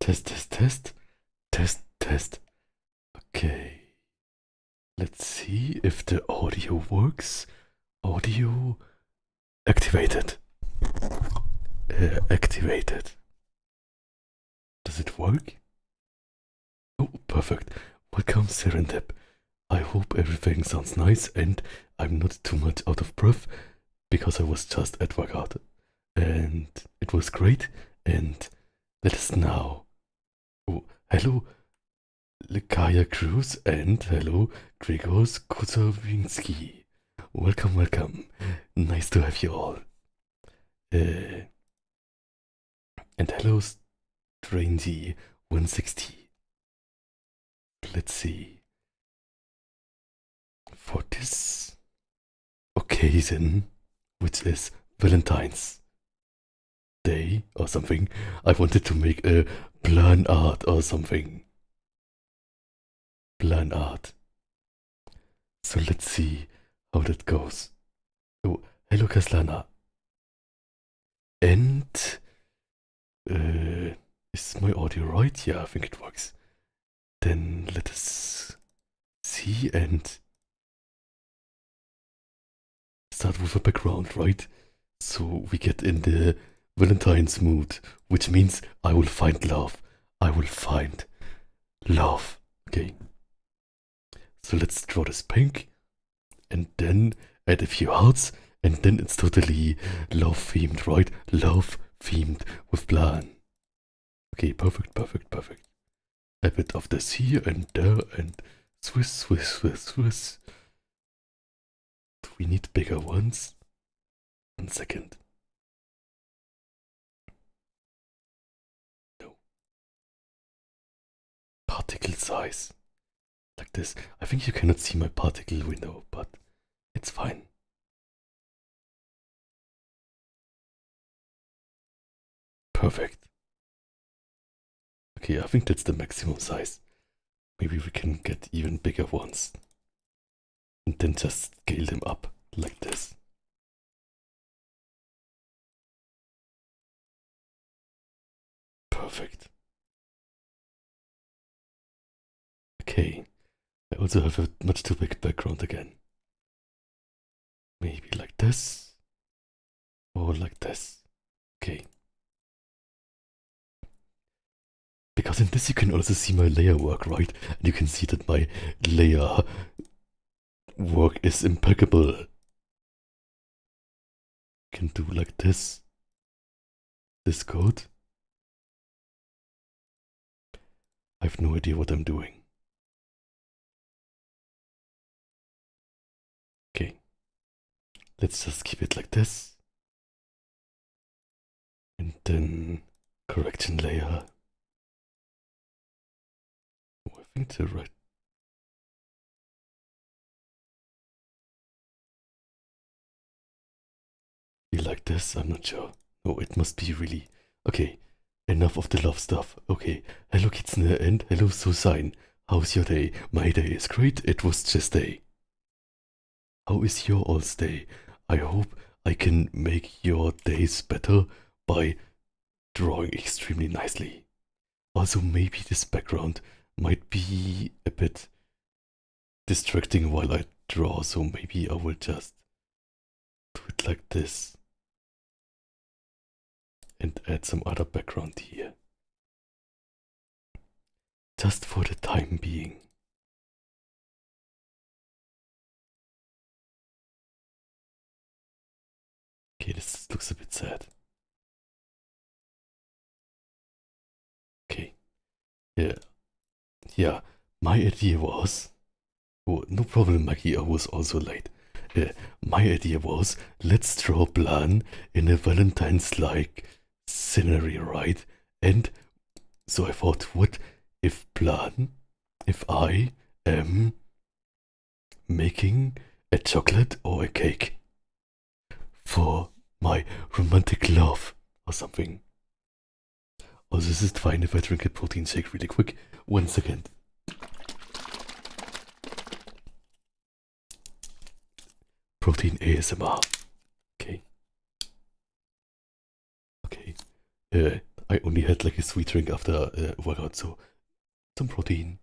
Test, test, test. Test, test. Okay. Let's see if the audio works. Audio activated. Activated. Does it work? Oh, perfect. Welcome, Serendip. I hope everything sounds nice and I'm not too much out of breath because I was just at workout. And it was great. And let us now. Oh, hello, Lekaya Cruz, and hello, Gregors Kozowinski. Welcome, welcome. Nice to have you all. And hello, Strangy 160. Let's see. For this occasion, which is Valentine's Day or something, I wanted to make a Blan art or something. Blan art. So let's see how that goes. Oh, hello, Kaslana. And is my audio right? Yeah, I think it works. Then let us see and start with a background, right? So we get in the Valentine's mood, which means I will find love. I will find love. Okay. So let's draw this pink and then add a few hearts and then it's totally love themed, right? Love themed with Blan. Okay, perfect, perfect, perfect. A bit of this here and there and Swiss, Swiss, Swiss, Swiss. Do we need bigger ones? 1 second. No. Particle size. Like this. I think you cannot see my particle window, but it's fine. Perfect. Okay, I think that's the maximum size. Maybe we can get even bigger ones. And then just scale them up like this. Perfect. Okay. I also have a much too big background again. Maybe like this. Or like this. Okay. Because in this you can also see my layer work, right? And you can see that my layer work is impeccable. Can do like this. This code. I have no idea what I'm doing. Okay. Let's just keep it like this. And then correction layer. Oh, I think they're right. Be like this, I'm not sure. Oh, it must be really. Okay, enough of the love stuff. Okay, hello Kitsune and hello Susan. How's your day? My day is great, it was just day. How is your all's day? I hope I can make your days better by drawing extremely nicely. Also, maybe this background might be a bit distracting while I draw, so maybe I will just do it like this and add some other background here. Just for the time being. Okay, this looks a bit sad. Okay. Yeah, my idea was... Oh, no problem, Maggie, I was also late. My idea was, let's draw Blan in a Valentine's-like scenery, right? And so I thought, what if I am making a chocolate or a cake for my romantic love or something? Also, is it fine if I drink a protein shake really quick? 1 second. Protein ASMR. Okay. Okay. I only had like a sweet drink after workout, so some protein.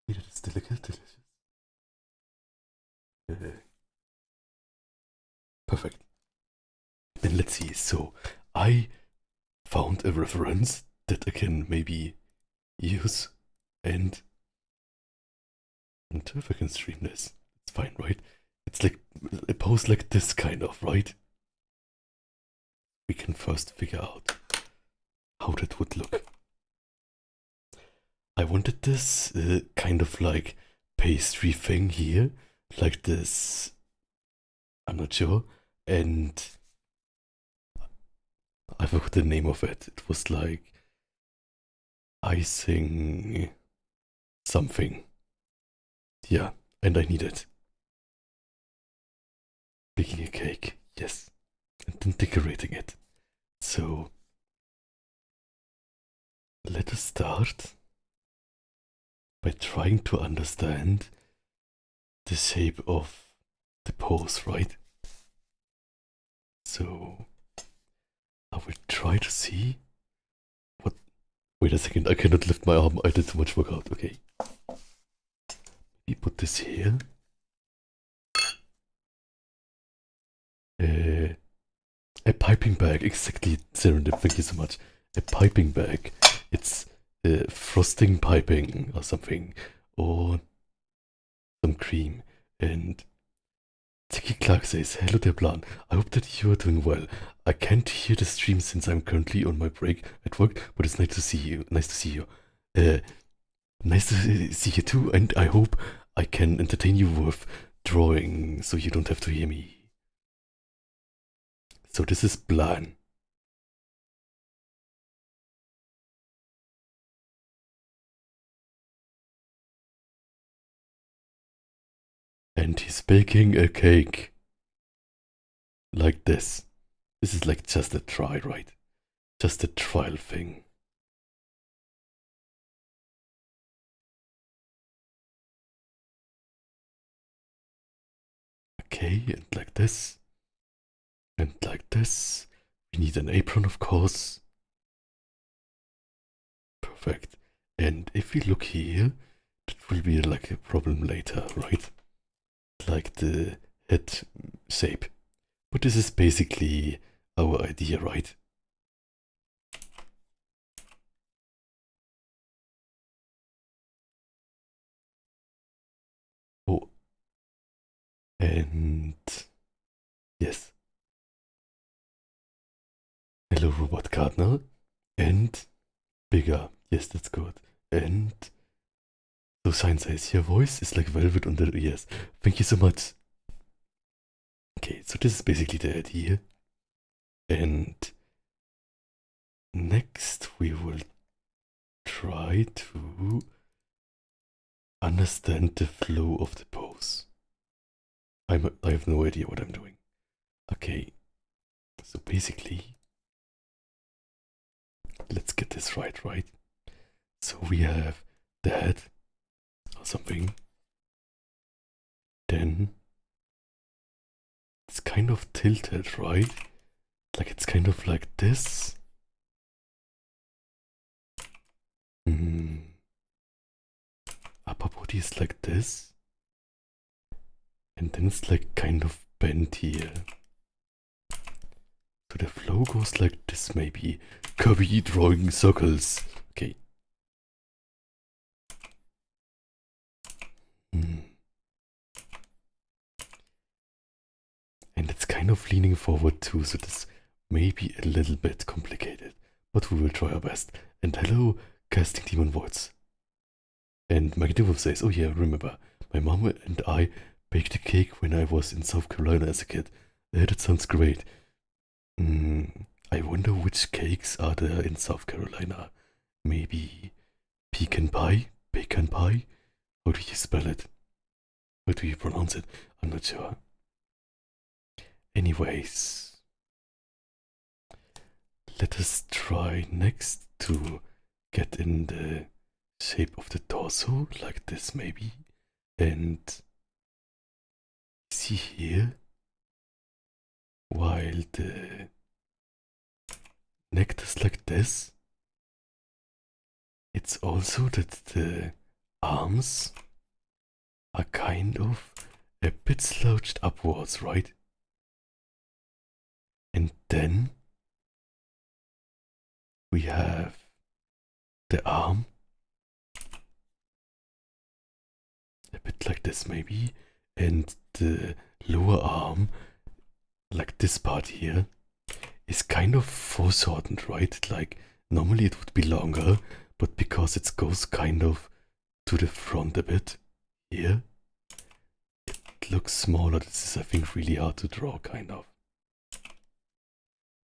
It is delicious. Perfect. Then let's see. So I found a reference that I can maybe use, and if I can stream this, it's fine, right? It's like a pose like this kind of, right? We can first figure out how that would look. I wanted this kind of like pastry thing here, like this. I'm not sure, and I forgot the name of it. It was like icing something. Yeah, and I need it. Baking a cake, yes, and then decorating it. So let us start by trying to understand the shape of the pose, right? So I will try to see what. Wait a second, I cannot lift my arm. I did too much workout. Okay. We put this here. A piping bag, exactly, Serendip, thank you so much. A piping bag. It's frosting piping or something, or some cream. And Tiki Clark says, hello there, Blan. I hope that you are doing well. I can't hear the stream since I'm currently on my break at work, but it's nice to see you. Nice to see you. Nice to see you too, and I hope I can entertain you with drawing so you don't have to hear me. So this is Blan. And he's baking a cake. Like this. This is like just a try, right? Just a trial thing. Okay, and like this. And like this. We need an apron, of course. Perfect. And if we look here, that will be like a problem later, right? Like the head shape. But this is basically our idea, right? Oh. And yes. Hello, Robot Gardner. And bigger. Yes, that's good. And so Shine says, your voice is like velvet on the ears. Thank you so much. Okay, so this is basically the idea. And next we will try to understand the flow of the pose. I have no idea what I'm doing. Okay, so basically, let's get this right? So we have the head or something. Then it's kind of tilted, right? Like it's kind of like this. Upper body is like this. And then it's like kind of bent here. So the flow goes like this maybe. Kirby drawing circles. Okay. And it's kind of leaning forward too, so this may be a little bit complicated. But we will try our best. And hello, casting demon voids. And Magnivo says, oh yeah, remember, my mom and I baked a cake when I was in South Carolina as a kid. That sounds great. I wonder which cakes are there in South Carolina. Maybe pecan pie? Pecan pie? How do you spell it? How do you pronounce it? I'm not sure. Anyways, let us try next to get in the shape of the torso, like this maybe. And see here, while the neck is like this, it's also that the arms are kind of a bit slouched upwards, right? And then we have the arm a bit like this maybe, and the lower arm, like this part here, is kind of foreshortened, right? Like normally it would be longer, but because it goes kind of to the front a bit here, it looks smaller. This is, I think, really hard to draw, kind of.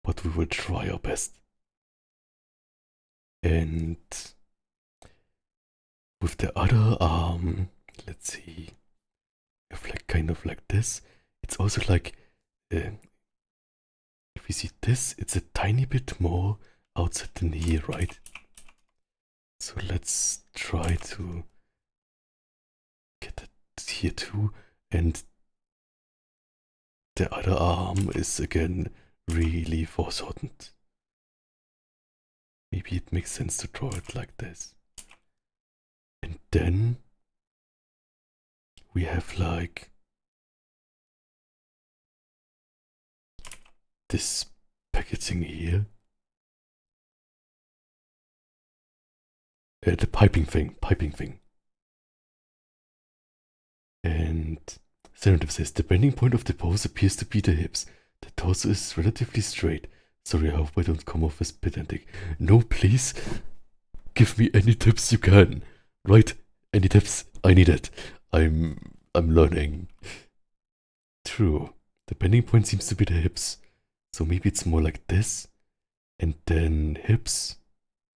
But we will try our best. And with the other arm, let's see, if like kind of like this, it's also like, if you see this, it's a tiny bit more outside than here, right? So let's try to get it here too. And the other arm is again really foreshortened. Maybe it makes sense to draw it like this. And then we have like this packaging here. The piping thing. And Senative says, the bending point of the pose appears to be the hips. The torso is relatively straight. Sorry, I hope I don't come off as pedantic. No, please, give me any tips you can. Right? Any tips? I need it. I'm learning. True. The bending point seems to be the hips. So maybe it's more like this, and then hips,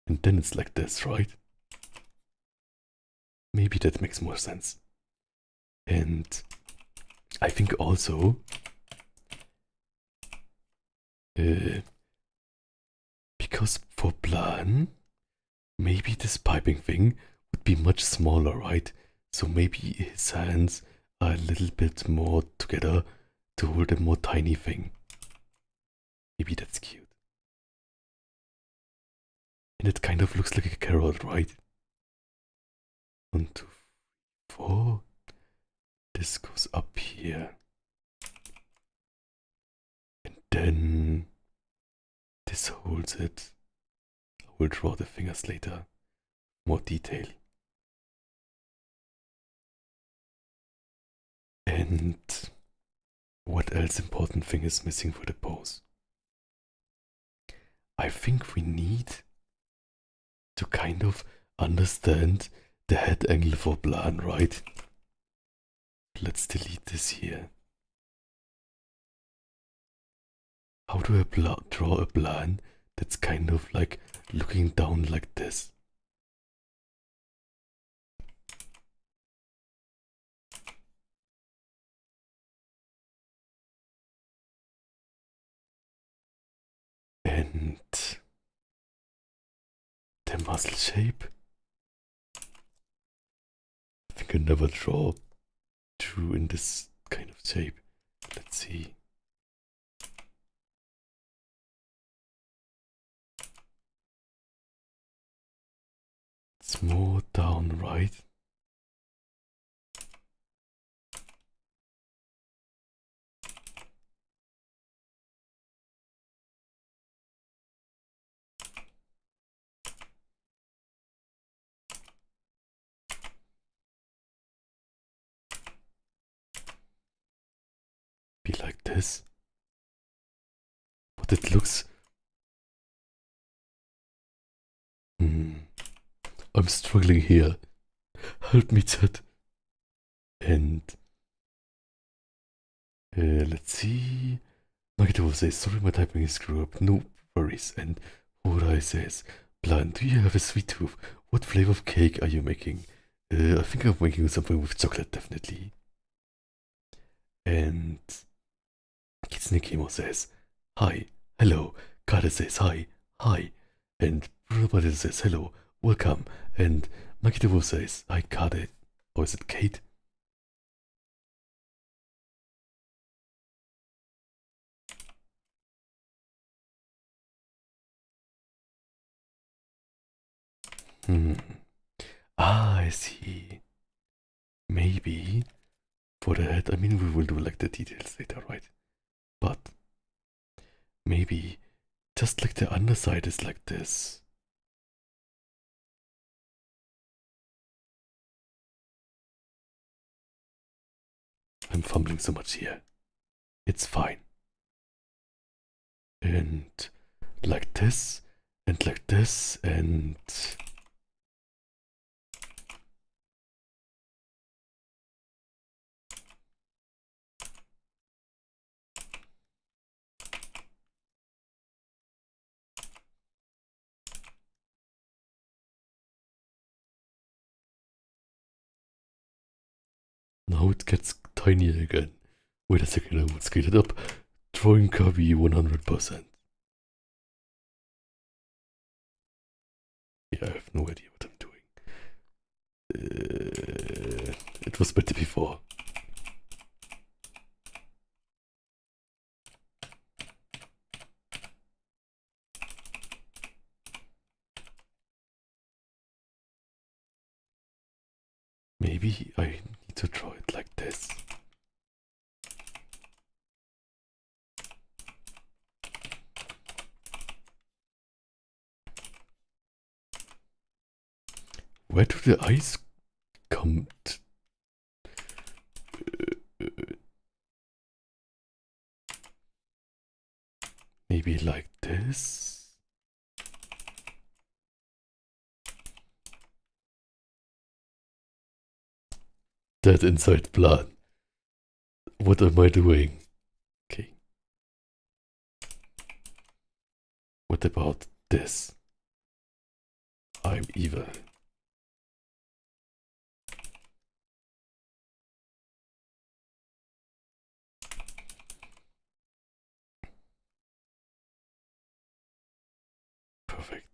and then it's like this, right? Maybe that makes more sense. And I think also because for Blan, maybe this piping thing would be much smaller, right? So maybe his hands are a little bit more together to hold a more tiny thing. Maybe that's cute. And it kind of looks like a carrot, right? 1, 2, 4. This goes up here. And then this holds it. I will draw the fingers later. More detail. And what else important thing is missing for the pose? I think we need to kind of understand the head angle for Blan, right? Let's delete this here. How do I draw a Blan that's kind of like looking down like this? And the muscle shape? I think I never draw true in this kind of shape. Let's see. It's more down, right? Be like this. But it looks... I'm struggling here. Help me, chat. And let's see. Magito says, sorry, my typing is screwed up. No worries. And Horai says, Blan, do you have a sweet tooth? What flavor of cake are you making? I think I'm making something with chocolate, definitely. And Kitsune Kimo says, hi, hello. Kade says, hi, hi. And Bruno says, hello, welcome. And Makita says, hi, Kade. Or is it Kate? Hmm. Ah, I see. Maybe for the head, I mean, we will do like the details later, right? But maybe just like the underside is like this. I'm fumbling so much here. It's fine. And like this, and like this, and now it gets tinier again. Wait a second, I will scale it up. Drawing Kirby 100%. Yeah, I have no idea what I'm doing. It was better before. Maybe I need to draw it like this. Where do the eyes come? Maybe like this? That inside Blan. What am I doing? Okay. What about this? I'm evil. Perfect.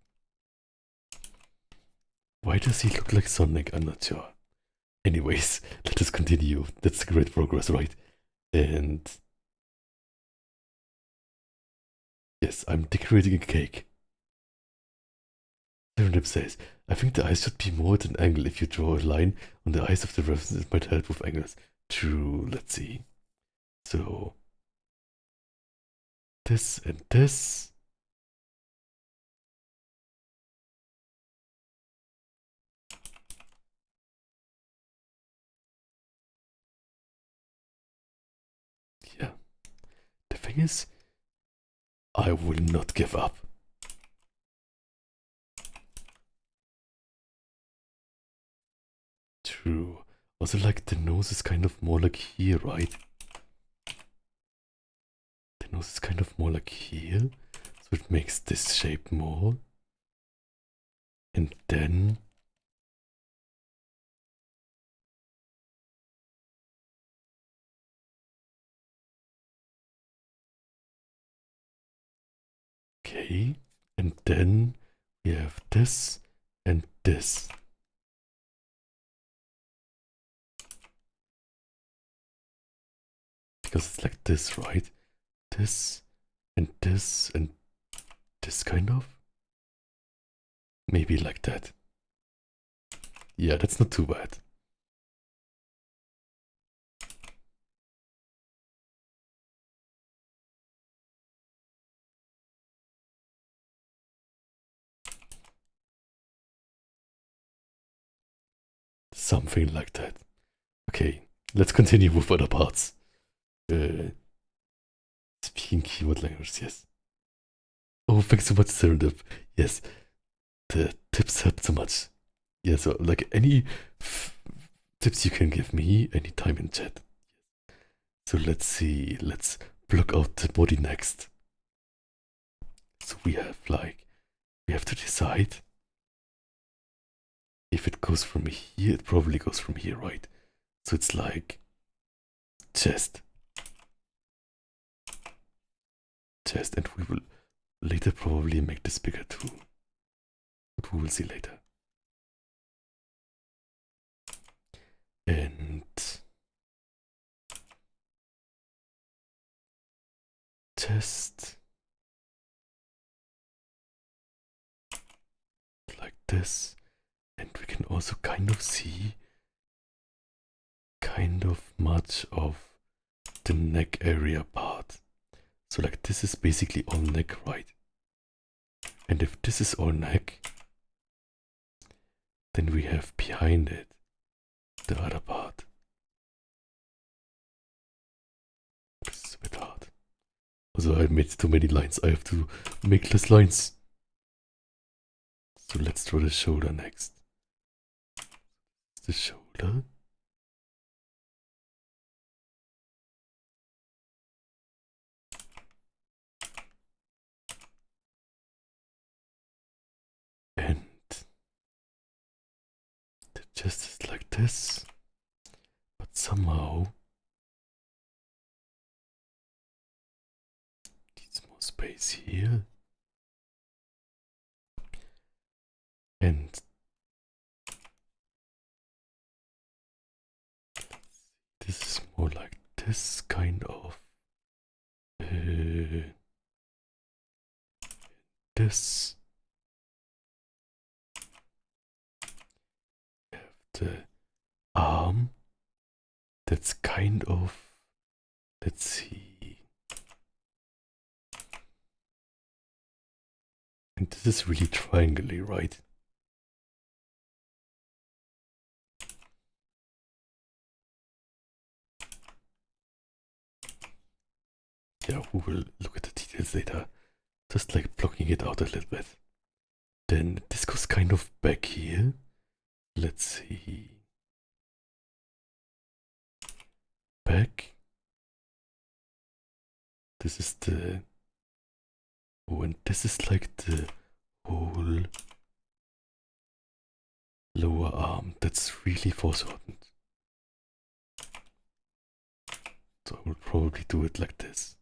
Why does he look like Sonic? I'm not sure. Anyways, let us continue. That's great progress, right? And yes, I'm decorating a cake. Serendip says, I think the eyes should be more at an angle. If you draw a line on the eyes of the reference, it might help with angles. True, let's see. So, this and this. Yeah. The thing is, I will not give up. True. Also, like, the nose is kind of more like here, right? The nose is kind of more like here. So it makes this shape more. And then... Okay. And then we have this and this. Because it's like this, right? This and this and this kind of. Maybe like that. Yeah, that's not too bad. Something like that. Okay, let's continue with other parts. Speaking keyword language, yes. Oh, thanks so much, Serendip. Yes, the tips help so much. Yeah, so like any tips you can give me anytime in chat. So let's see, let's block out the body next. So we have we have to decide if it goes from here, it probably goes from here, right? So it's like chest, and we will later probably make this bigger too. But we will see later. And chest like this, And we can also kind of see kind of much of the neck area part. So like this is basically all neck, right? And if this is all neck, then we have behind it the other part. This is a bit hard. Also I made too many lines, I have to make less lines. So let's draw the shoulder next. The shoulder. And the chest is like this. But somehow needs more space here. And this is more like this kind of this. We have the arm. That's kind of, let's see. And this is really triangular, right? Yeah, we will look at the details later. Just like blocking it out a little bit. Then this goes kind of back here. Let's see. Back. This is the... Oh, and this is like the whole lower arm. That's really foreshortened. So I will probably do it like this.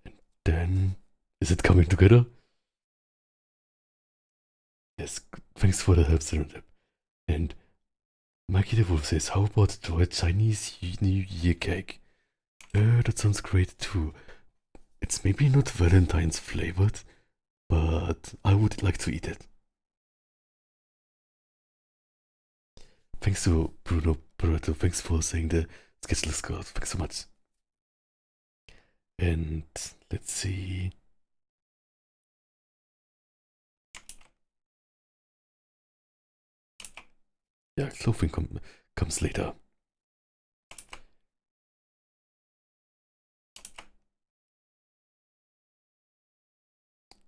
And then... Is it coming together? Yes, thanks for the help, Serendip. And Mikey the Wolf says, how about draw a Chinese New Year cake? That sounds great too. It's maybe not Valentine's flavored, but I would like to eat it. Thanks to Bruno Barreto, thanks for saying the sketch looks good. Thanks so much. And let's see. Yeah, clothing comes later.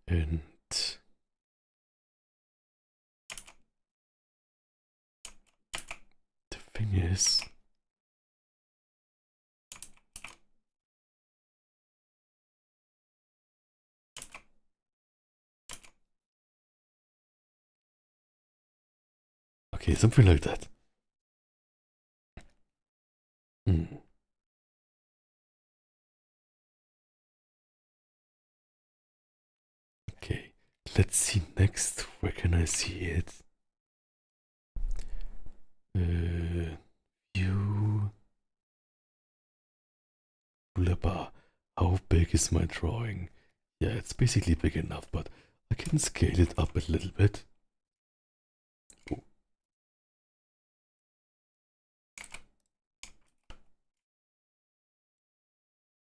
And the thing is, okay, something like that. Okay, let's see next. Where can I see it? View. Bar. How big is my drawing? Yeah, it's basically big enough, but I can scale it up a little bit. Oh.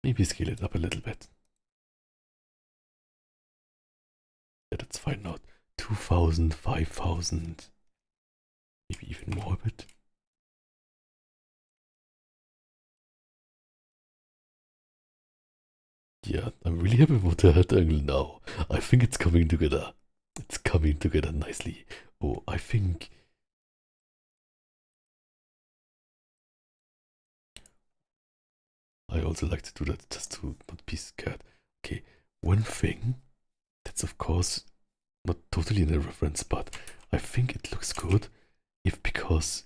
Maybe scale it up a little bit. Yeah, that's fine now. 2000, 5000. Maybe even more a bit. Yeah, I'm really happy with the head angle now. I think it's coming together. It's coming together nicely. Oh, I think... I also like to do that just to not be scared. Okay, one thing that's of course not totally in a reference, but I think it looks good if because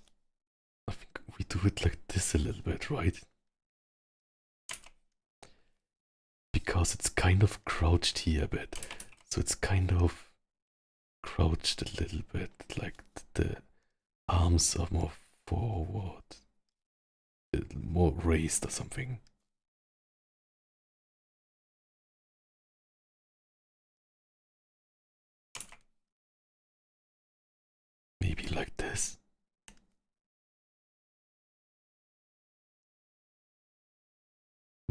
I think we do it like this a little bit, right? Because it's kind of crouched here a bit. So it's kind of crouched a little bit, like the arms are more forward, more raised or something.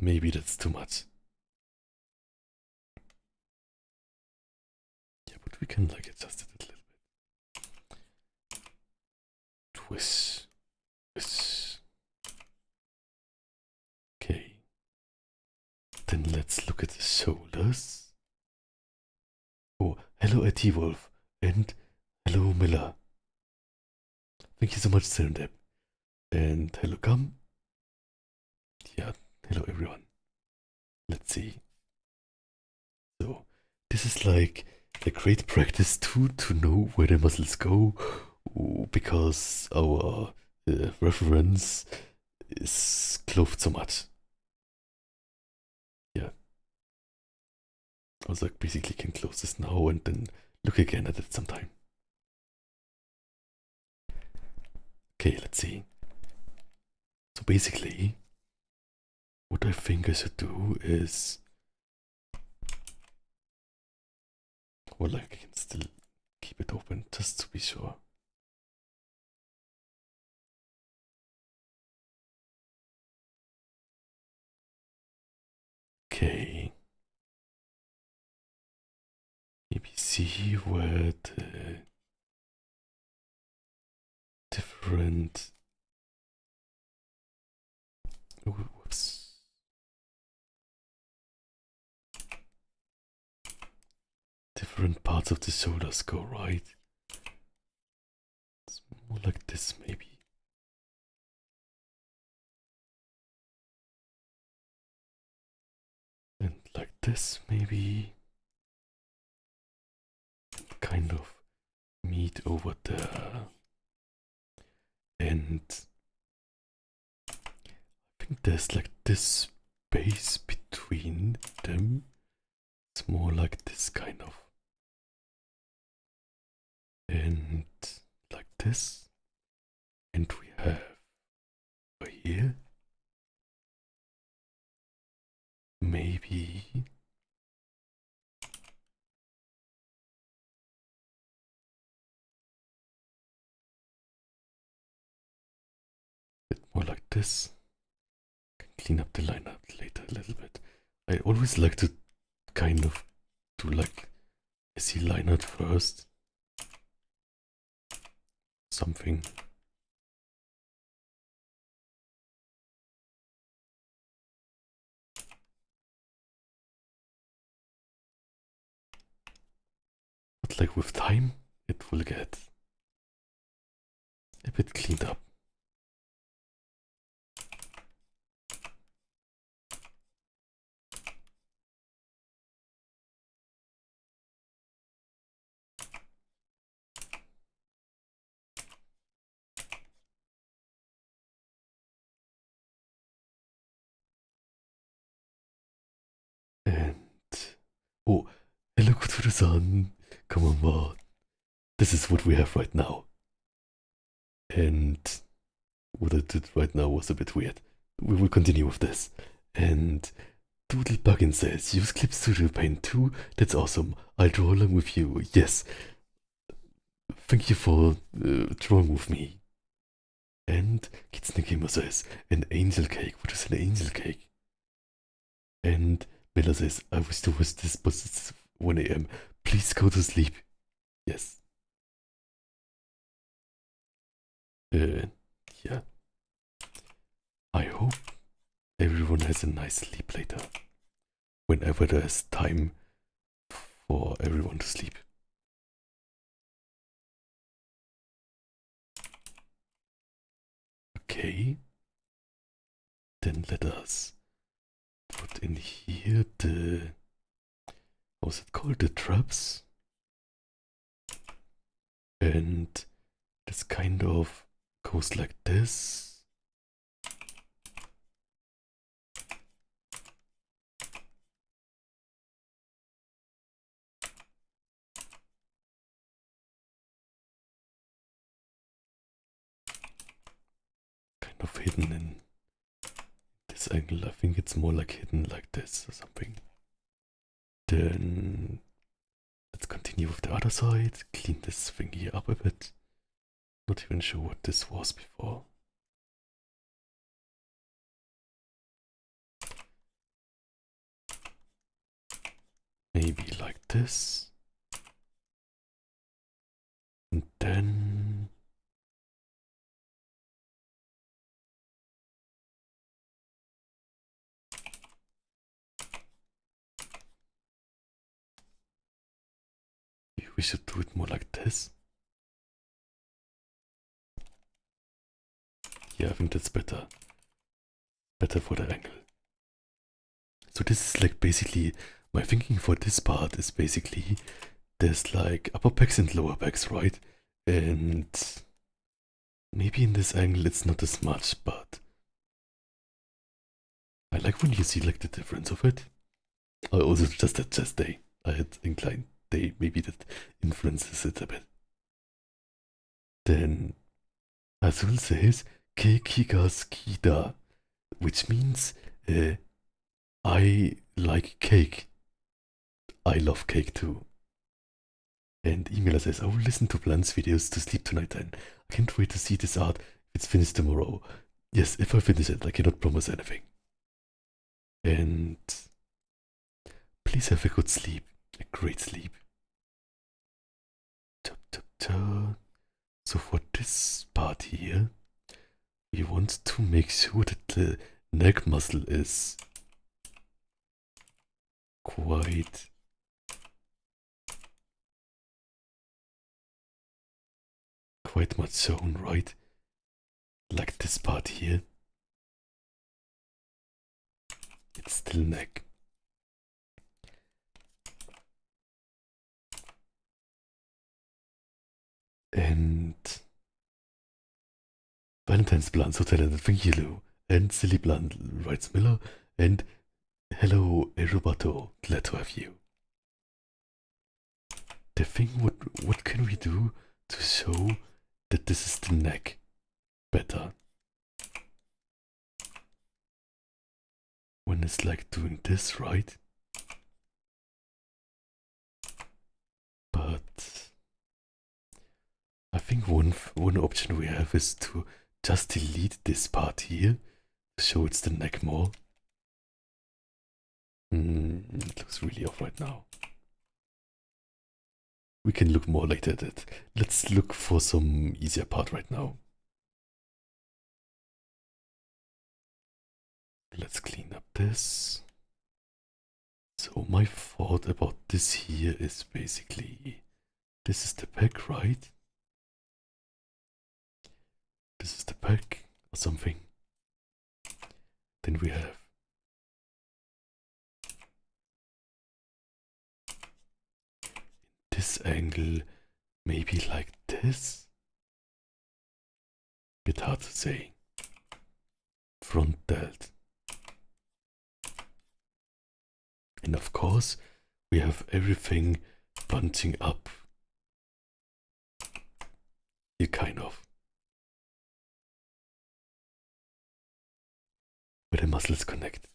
maybe that's too much. Yeah, but we can like adjust it a little bit. Twist. Twist. Okay. Then let's look at the shoulders. Oh, hello IT Wolf and hello Miller. Thank you so much, Serendip. And hello Gum. Yeah, hello everyone. Let's see. So, this is like a great practice tool to know where the muscles go, because our reference is clothed so much. Yeah. I was like, basically can close this now and then look again at it sometime. Okay, let's see. So basically, what I think I should do is, well, like I can still keep it open just to be sure. Okay. Maybe see where the different, whoops. Different parts of the shoulders go, right? It's more like this, maybe. And like this, maybe. Kind of meet over there. And I think there's like this space between them. It's more like this kind of. And like this. And we have over here. Maybe. Bit more like this. Can clean up the line up later a little bit. I always like to kind of do like a C line at first. Something. But like with time, it will get a bit cleaned up. And oh, hello Kuturu-san. Come on, board. This is what we have right now. And what I did right now was a bit weird. We will continue with this. And Doodle Buggin says, use Clip Studio Paint 2. That's awesome. I'll draw along with you. Yes. Thank you for drawing with me. And Kitsune Gamer says, an angel cake. What is an angel cake? And Miller says, I wish to watch this, but it's 1 a.m. Please go to sleep. Yes. Yeah. I hope everyone has a nice sleep later. Whenever there's time for everyone to sleep. Okay. Then let us put in here the, what's it called? The traps. And this kind of goes like this. Kind of hidden in this angle. I think it's more like hidden like this or something. Then let's continue with the other side. Clean this thing here up a bit. Not even sure what this was before. Maybe like this. And then we should do it more like this. Yeah, I think that's better. Better for the angle. So this is like basically, my thinking for this part is basically, there's like upper packs and lower packs, right? And maybe in this angle it's not as much, but I like when you see like the difference of it. I also just had chest day. I had inclined day, maybe that influences it a bit. Then Azul says Kekigas Kida, which means I like cake. I love cake too. And Emila says, I will listen to Blan's videos to sleep tonight then. I can't wait to see this art if it's finished tomorrow. Yes, if I finish it, I cannot promise anything. And please have a good sleep, a great sleep. So for this part here, we want to make sure that the neck muscle is quite much shown, right? Like this part here. It's still neck. And Valentine's Blan, so talented, thank you, Lou. And Silly Blan writes Miller. And hello, Roboto, glad to have you. The thing, what can we do to show that this is the neck better? When it's like doing this, right? But I think one option we have is to just delete this part here to show it's the neck more. It looks really off right now. We can look more later at it. Let's look for some easier part right now. Let's clean up this. So my thought about this here is basically, this is the pack, right? This is the pack or something. Then we have this angle, maybe like this. Bit hard to say. Front delt. And of course, we have everything bunching up. Here, kind of. Where the muscles connect.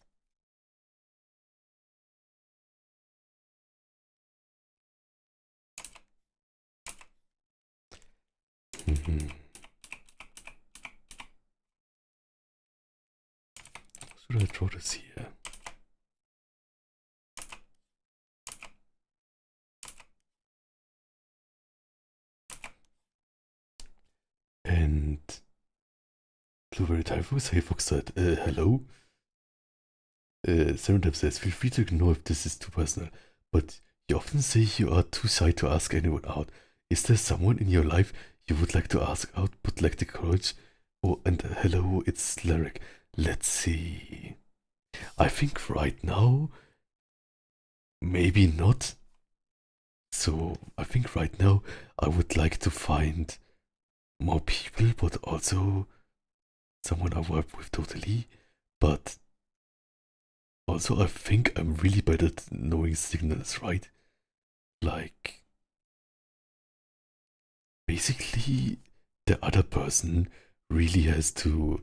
Should I draw this here? And Blueberry Typhus, hey Foxside, hello. Serendip says, feel free to ignore if this is too personal, but you often say you are too shy to ask anyone out. Is there someone in your life you would like to ask out but lack the courage? Oh, and hello, it's Lyric. Let's see. I think right now, maybe not. So I think right now I would like to find more people, but also someone I work with totally. But also I think I'm really bad at knowing signals, right? Like, basically the other person really has to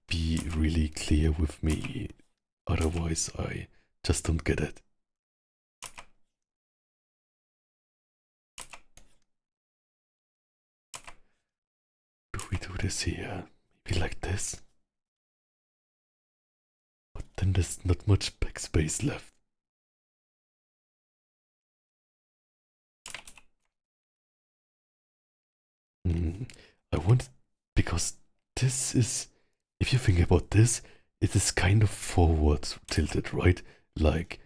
be really clear with me, otherwise I just don't get it. Do we do this here? Maybe like this? But then there's not much backspace left. I want, because this is, if you think about this, it is kind of forward tilted, right? Like,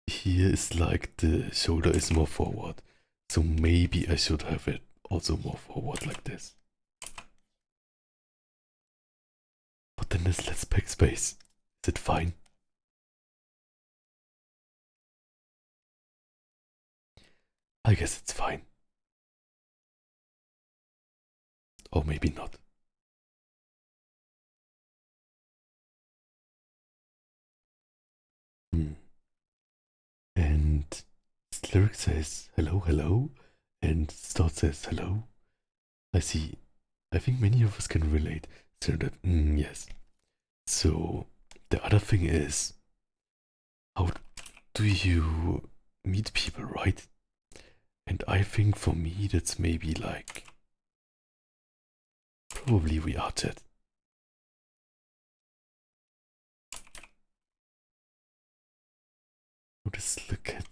here is like the shoulder is more forward. So maybe I should have it also more forward like this. But then there's less backspace. Is it fine? I guess it's fine. Or maybe not. And lyric says hello, hello, and start says hello. I see. I think many of us can relate. So that, yes. So the other thing is, how do you meet people, right? And I think for me that's maybe like probably we are chat. Just look at.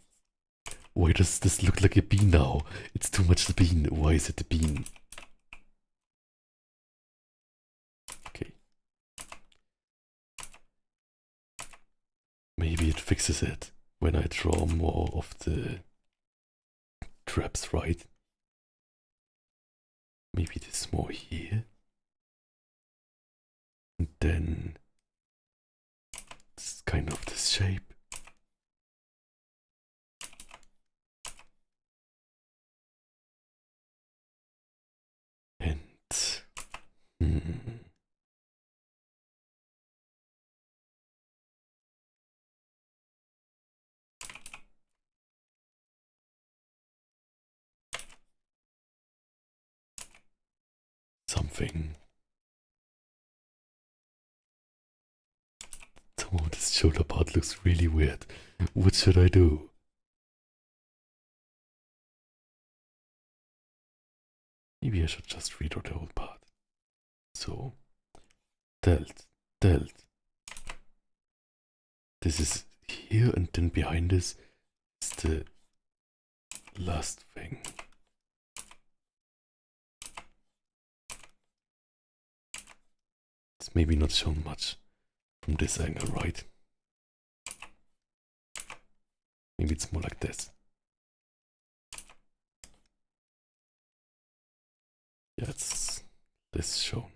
Why does this look like a bean now? It's too much the bean. Why is it a bean? Okay. Maybe it fixes it when I draw more of the traps, right? Maybe it is more here. And then it's kind of this shape. And something. Some of this shoulder part looks really weird. What should I do? Maybe I should just redraw the whole part. So, delt, delt. This is here, and then behind this is the last thing. It's maybe not shown much from this angle, right? Maybe it's more like this. Yeah, it's this shown.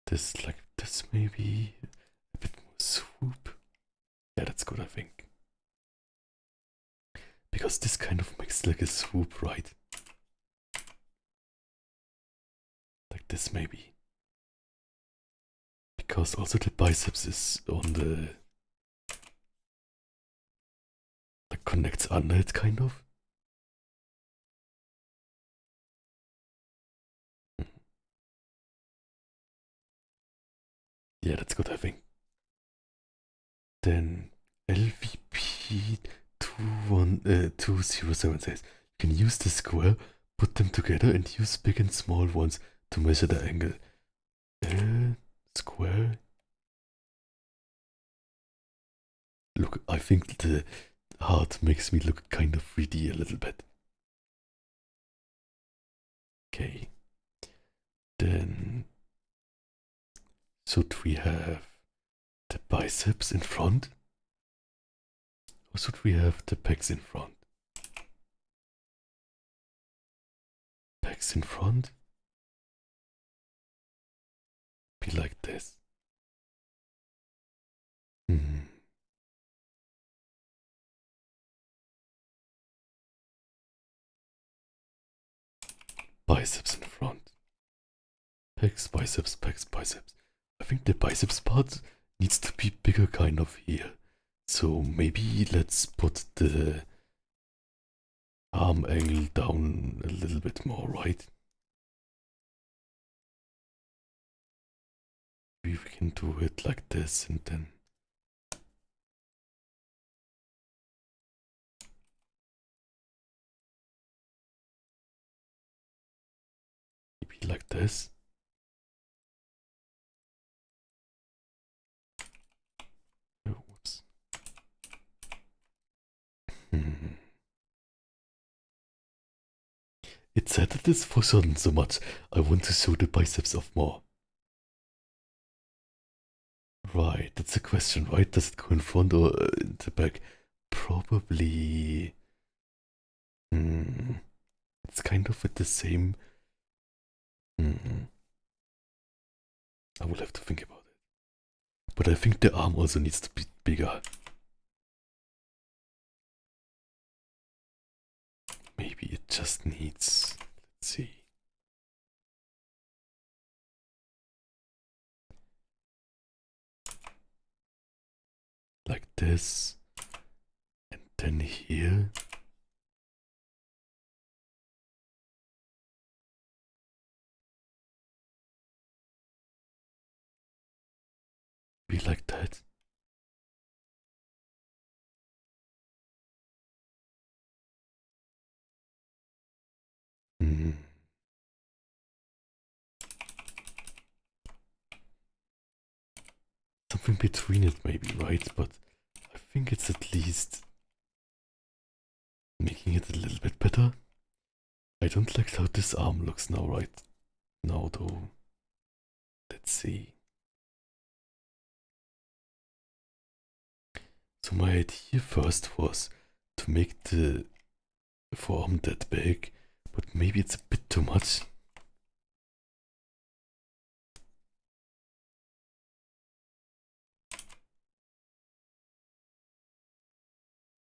This like this maybe a bit more swoop. Yeah, that's good, I think. Because this kind of makes like a swoop, right? Like this maybe. Because also the biceps is on the, like connects under it kind of. Yeah, that's good, I think. Then LVP 2007 says you can use the square, put them together, and use big and small ones to measure the angle. Square. Look, I think the heart makes me look kind of 3D a little bit. Okay. Then should we have the biceps in front? Or should we have the pecs in front? Pecs in front? Be like this. Biceps in front. Pecs, biceps, pecs, biceps. I think the biceps part needs to be bigger kind of here. So maybe let's put the arm angle down a little bit more, right? Maybe we can do it like this and then maybe like this. Oh, whoops. Hmm. It said that it's for certain so much. I want to show the biceps off more. Right, that's a question, right? Does it go in front or in the back? Probably. Hmm. It's kind of at the same. Hmm. I will have to think about it. But I think the arm also needs to be bigger. Maybe it just needs. Let's see. Like this. And then here. Be like that. Hmm. Something between it, maybe, right? But I think it's at least making it a little bit better. I don't like how this arm looks now, right? Now, though. Let's see. So, my idea first was to make the forearm that big, but maybe it's a bit too much.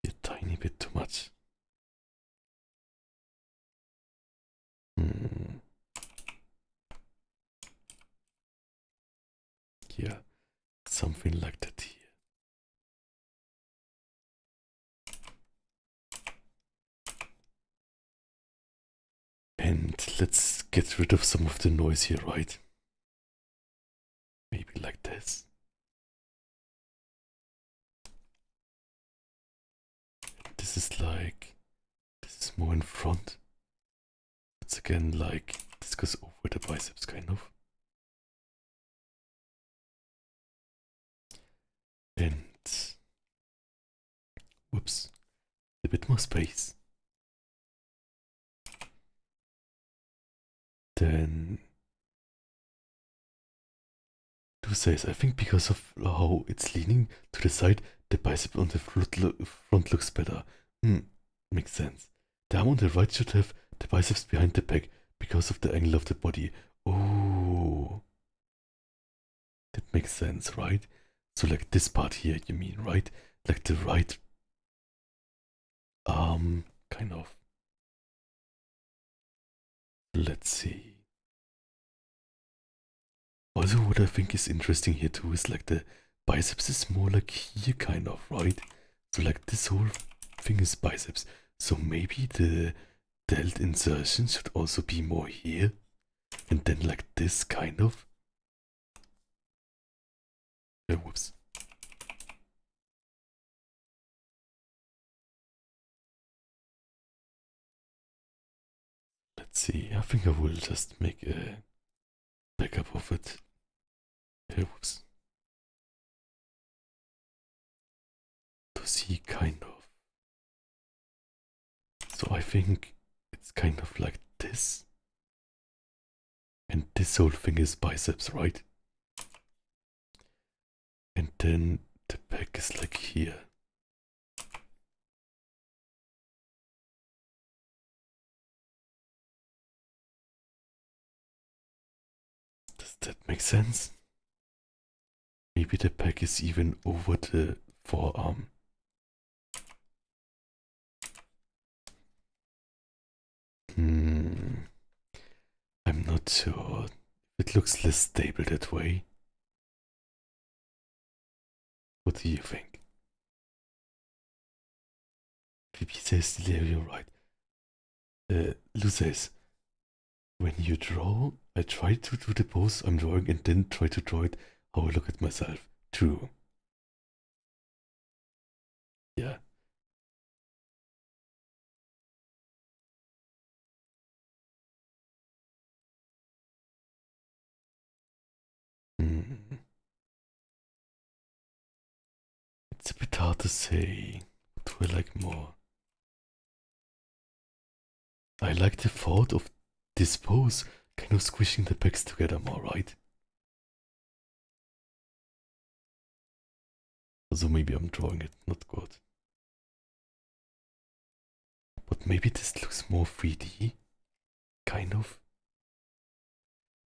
A tiny bit too much. Hmm. Yeah, something like that here. And let's get rid of some of the noise here, right? Maybe like this. This is like, this is more in front. It's again like, this goes over the biceps kind of. And, whoops, a bit more space. Then, to say, I think because of how it's leaning to the side, the bicep on the front looks better. Makes sense. The arm on the right should have the biceps behind the back because of the angle of the body. Oh, that makes sense, right? So like this part here, you mean, right? Like the right arm, kind of. Let's see. Also, what I think is interesting here too is like the biceps is more like here, kind of, right? So like this whole thing is biceps. So maybe the delt insertion should also be more here. And then like this, kind of. Whoops. Let's see. I think I will just make a backup of it. Whoops. To see, kind of. So I think it's kind of like this. And this whole thing is biceps, right? And then the back is like here. Does that make sense? Maybe the back is even over the forearm. Hmm. I'm not sure. It looks less stable that way. What do you think? VP says, yeah, you're right. Lou says, when you draw, I try to do the pose I'm drawing and then try to draw it how I look at myself. True. Yeah. Hmm. It's a bit hard to say. What do I like more? I like the thought of this pose kind of squishing the pecs together more, right? Also maybe I'm drawing it not good. But maybe this looks more 3D, kind of.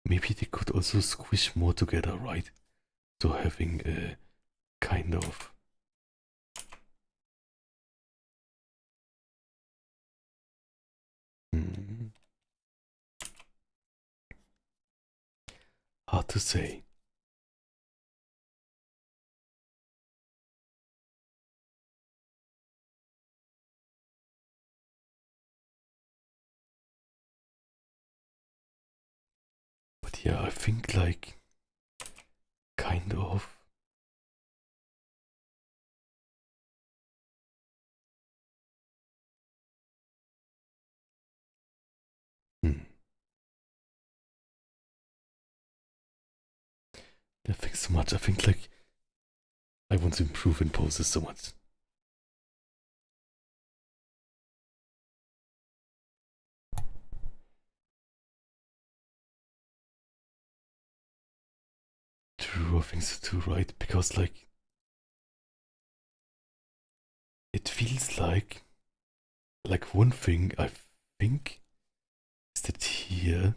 Maybe they could also squish more together, right? So having a kind of... Hard to say. But yeah, I think like kind of. Hmm. I think so much. I think like I want to improve in poses so much. True, I think so too, right? Because like it feels like one thing I think is that here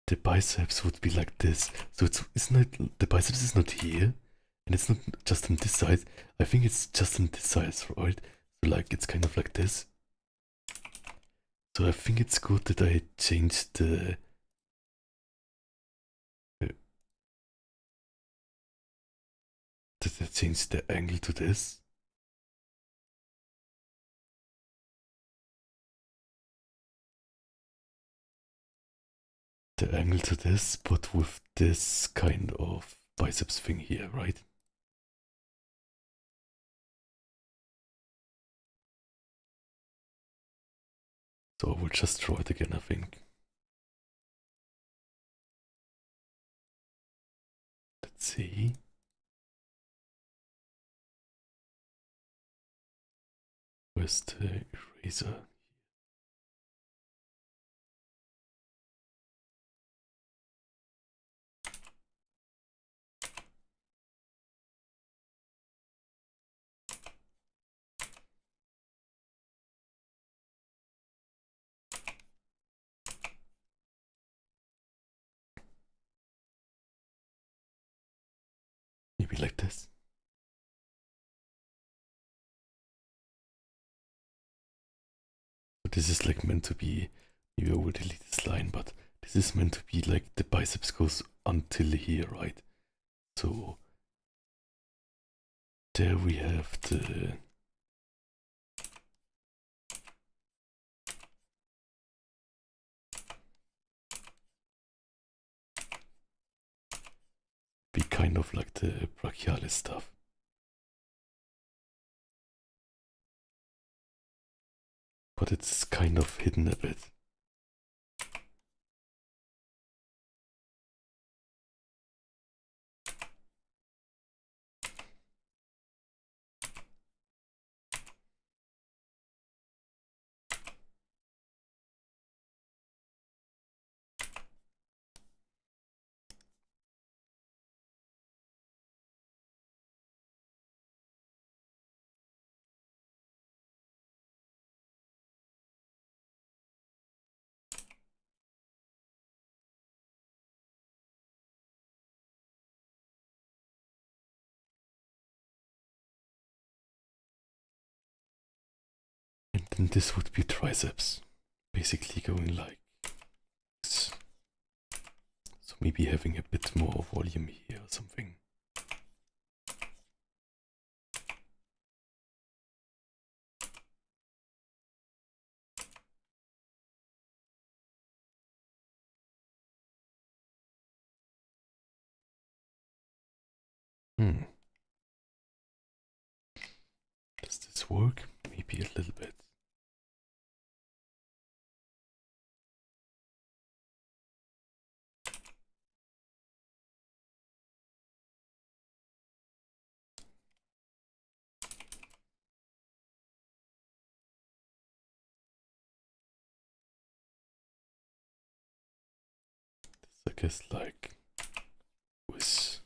the biceps would be like this. So it's not, the biceps is not here, and it's not just on this side. I think it's just on this side, right? So like it's kind of like this. So I think it's good that I changed the angle to this. The angle to this, but with this kind of biceps thing here, right? So I will just draw it again, I think. Let's see. Where's the eraser? Maybe like this. But this is like meant to be, maybe I will delete this line, but this is meant to be like the biceps goes until here, right? So there we have the be kind of like the brachialis stuff. But it's kind of hidden a bit. And then this would be triceps. Basically going like this. So maybe having a bit more volume here or something. Hmm. Does this work? Maybe a little bit. I guess like with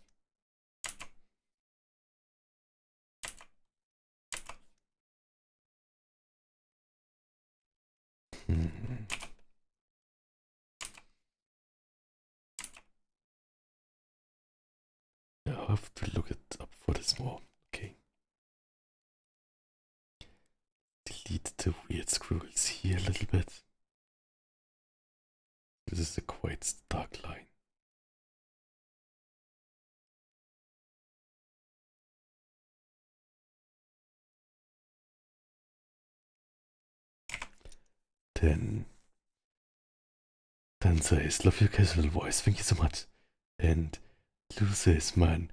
yeah, I have to look it up for this more. Okay. Delete the weird squiggles here a little bit. This is a quite stark line. Then Dan says, love your casual voice, thank you so much. And Lou says, man,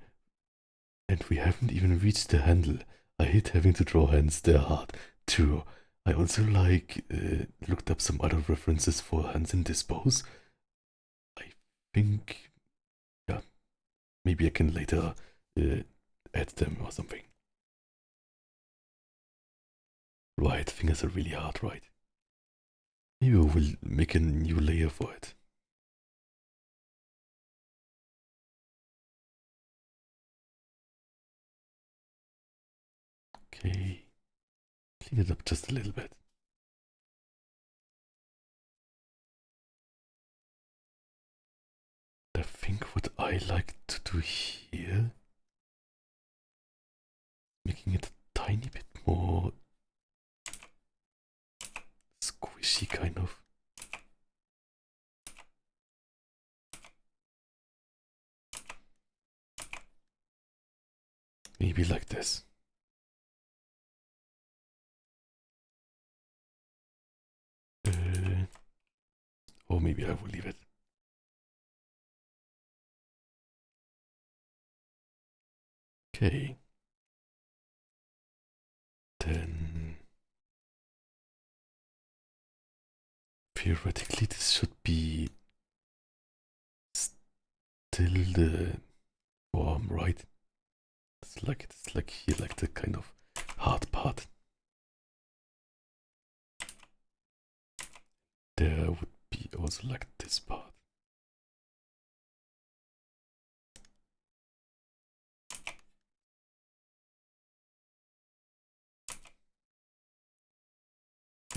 and we haven't even reached the handle. I hate having to draw hands, they're hard. True. I also looked up some other references for hands in dispose. I think, yeah, maybe I can later add them or something. Right, fingers are really hard, right? Maybe we'll make a new layer for it. Okay, clean it up just a little bit. I think what I like to do here, making it a tiny bit more squishy kind of. Maybe like this. Or maybe I will leave it. Okay. Then theoretically this should be still the form, right? It's like here, like the kind of hard part. There would be also like this part.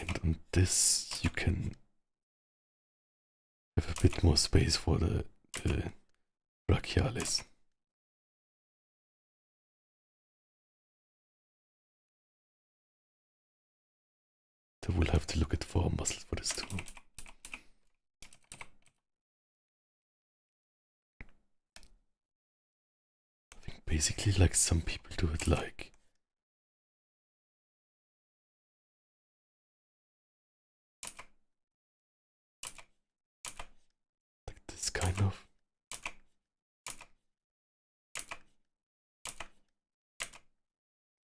And on this you can have a bit more space for the brachialis. So we'll have to look at for muscles for this too. I think basically like some people do it like this kind of.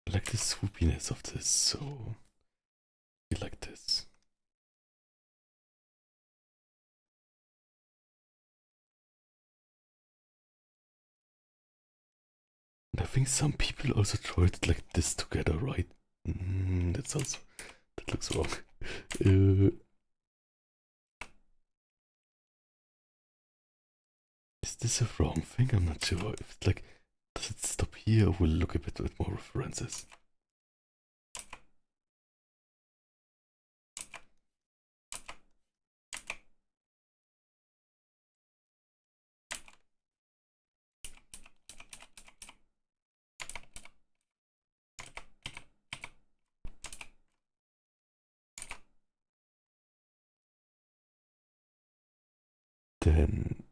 I like the swoopiness of this, so like this. And I think some people also draw it like this together, right? That looks wrong. Is this a wrong thing? I'm not sure. If it's like, does it stop here? We'll look a bit with more references. Then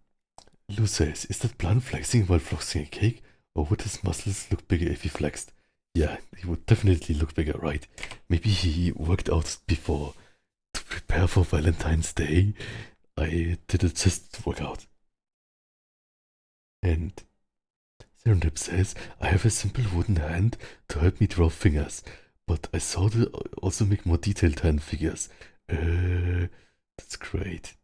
Lou says, is that Blan flexing while flexing a cake? Or would his muscles look bigger if he flexed? Yeah, he would definitely look bigger, right? Maybe he worked out before to prepare for Valentine's Day. I did it just to work out. And Serendip says, I have a simple wooden hand to help me draw fingers, but I saw to also make more detailed hand figures. That's great.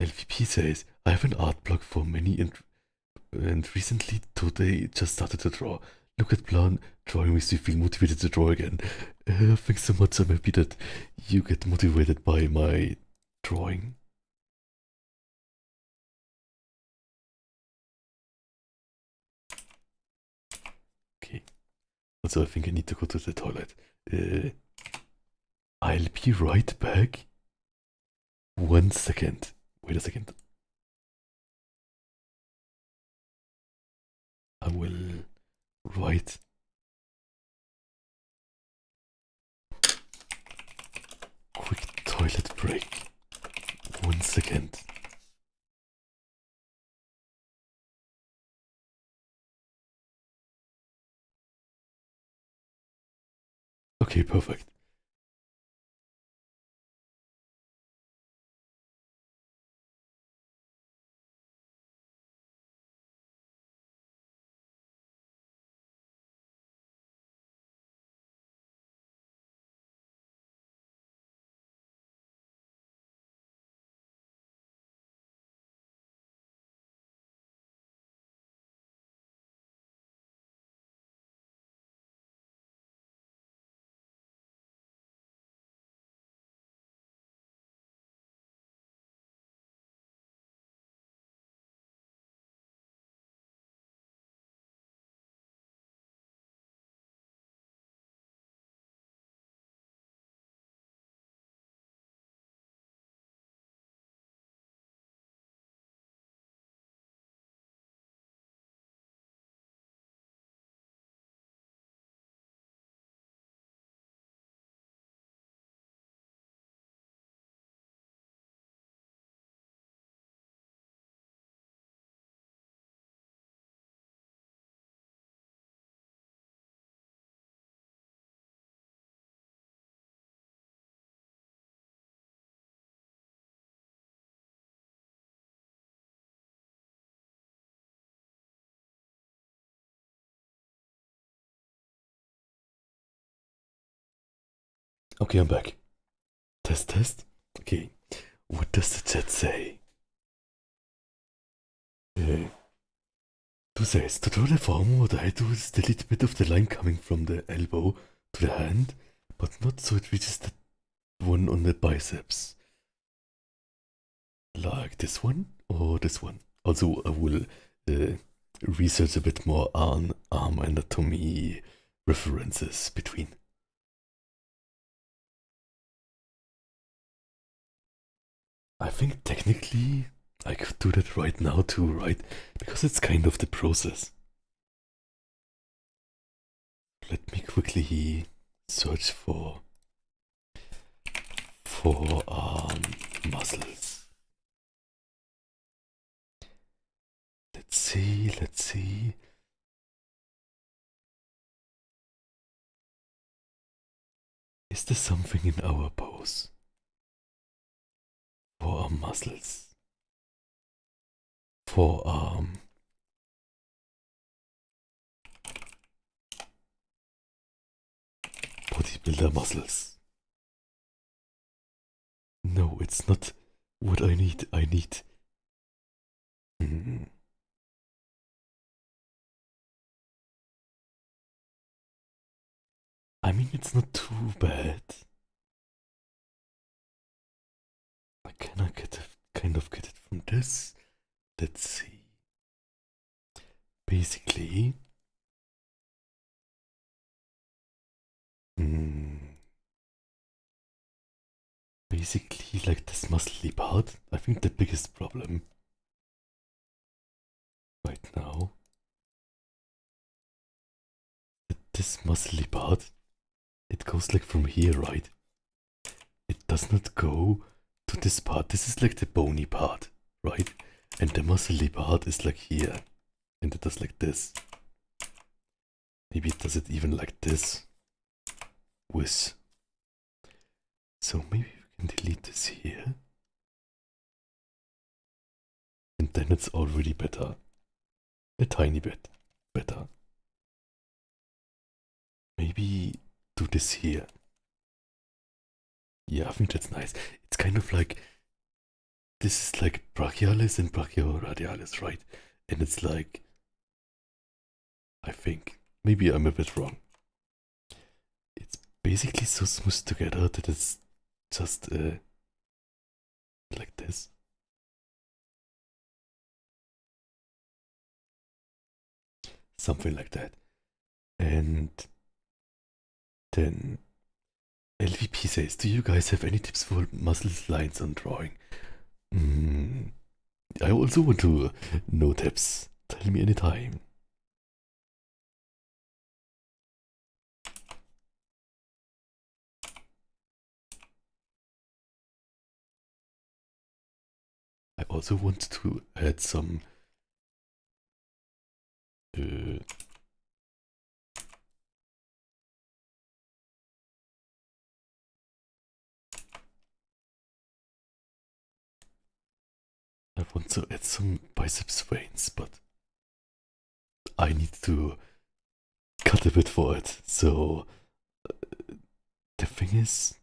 LVP says, I have an art block for many and recently today just started to draw. Look at Blan, drawing makes me feel motivated to draw again. Thanks so much, I'm happy that you get motivated by my drawing. Also I think I need to go to the toilet. I'll be right back. 1 second. Wait a second. I will write. Quick toilet break. 1 second. Okay, perfect. Okay, I'm back. Test, test. Okay. What does the chat say? Du sagst, total form what I do is the little bit of the line coming from the elbow to the hand, but not so it reaches the one on the biceps. Like this one or this one. Also, I will research a bit more on arm anatomy references between. I think technically I could do that right now too, right? Because it's kind of the process. Let me quickly search for forearm muscles. Let's see, let's see. Is there something in our pose? Forearm muscles. Forearm. Bodybuilder muscles. No, it's not what I need. I need. I mean, it's not too bad. I cannot kind of get it from this. Let's see. Basically, basically like this muscly part. I think the biggest problem right now that this muscly part, it goes like from here, right? It does not go to this part. This is like the bony part, right? And the muscly part is like here. And it does like this. Maybe it does it even like this. With. So maybe we can delete this here. And then it's already better. A tiny bit better. Maybe do this here. Yeah, I think that's nice. It's kind of like, this is like brachialis and brachioradialis, right? And it's like, I think, maybe I'm a bit wrong. It's basically so smooth together that it's just like this. Something like that. And Then LVP says, do you guys have any tips for muscles, lines, and drawing? I also want to know tips. Tell me anytime. I also want to add some I want to add some biceps veins, but I need to cut a bit for it. So the thing is,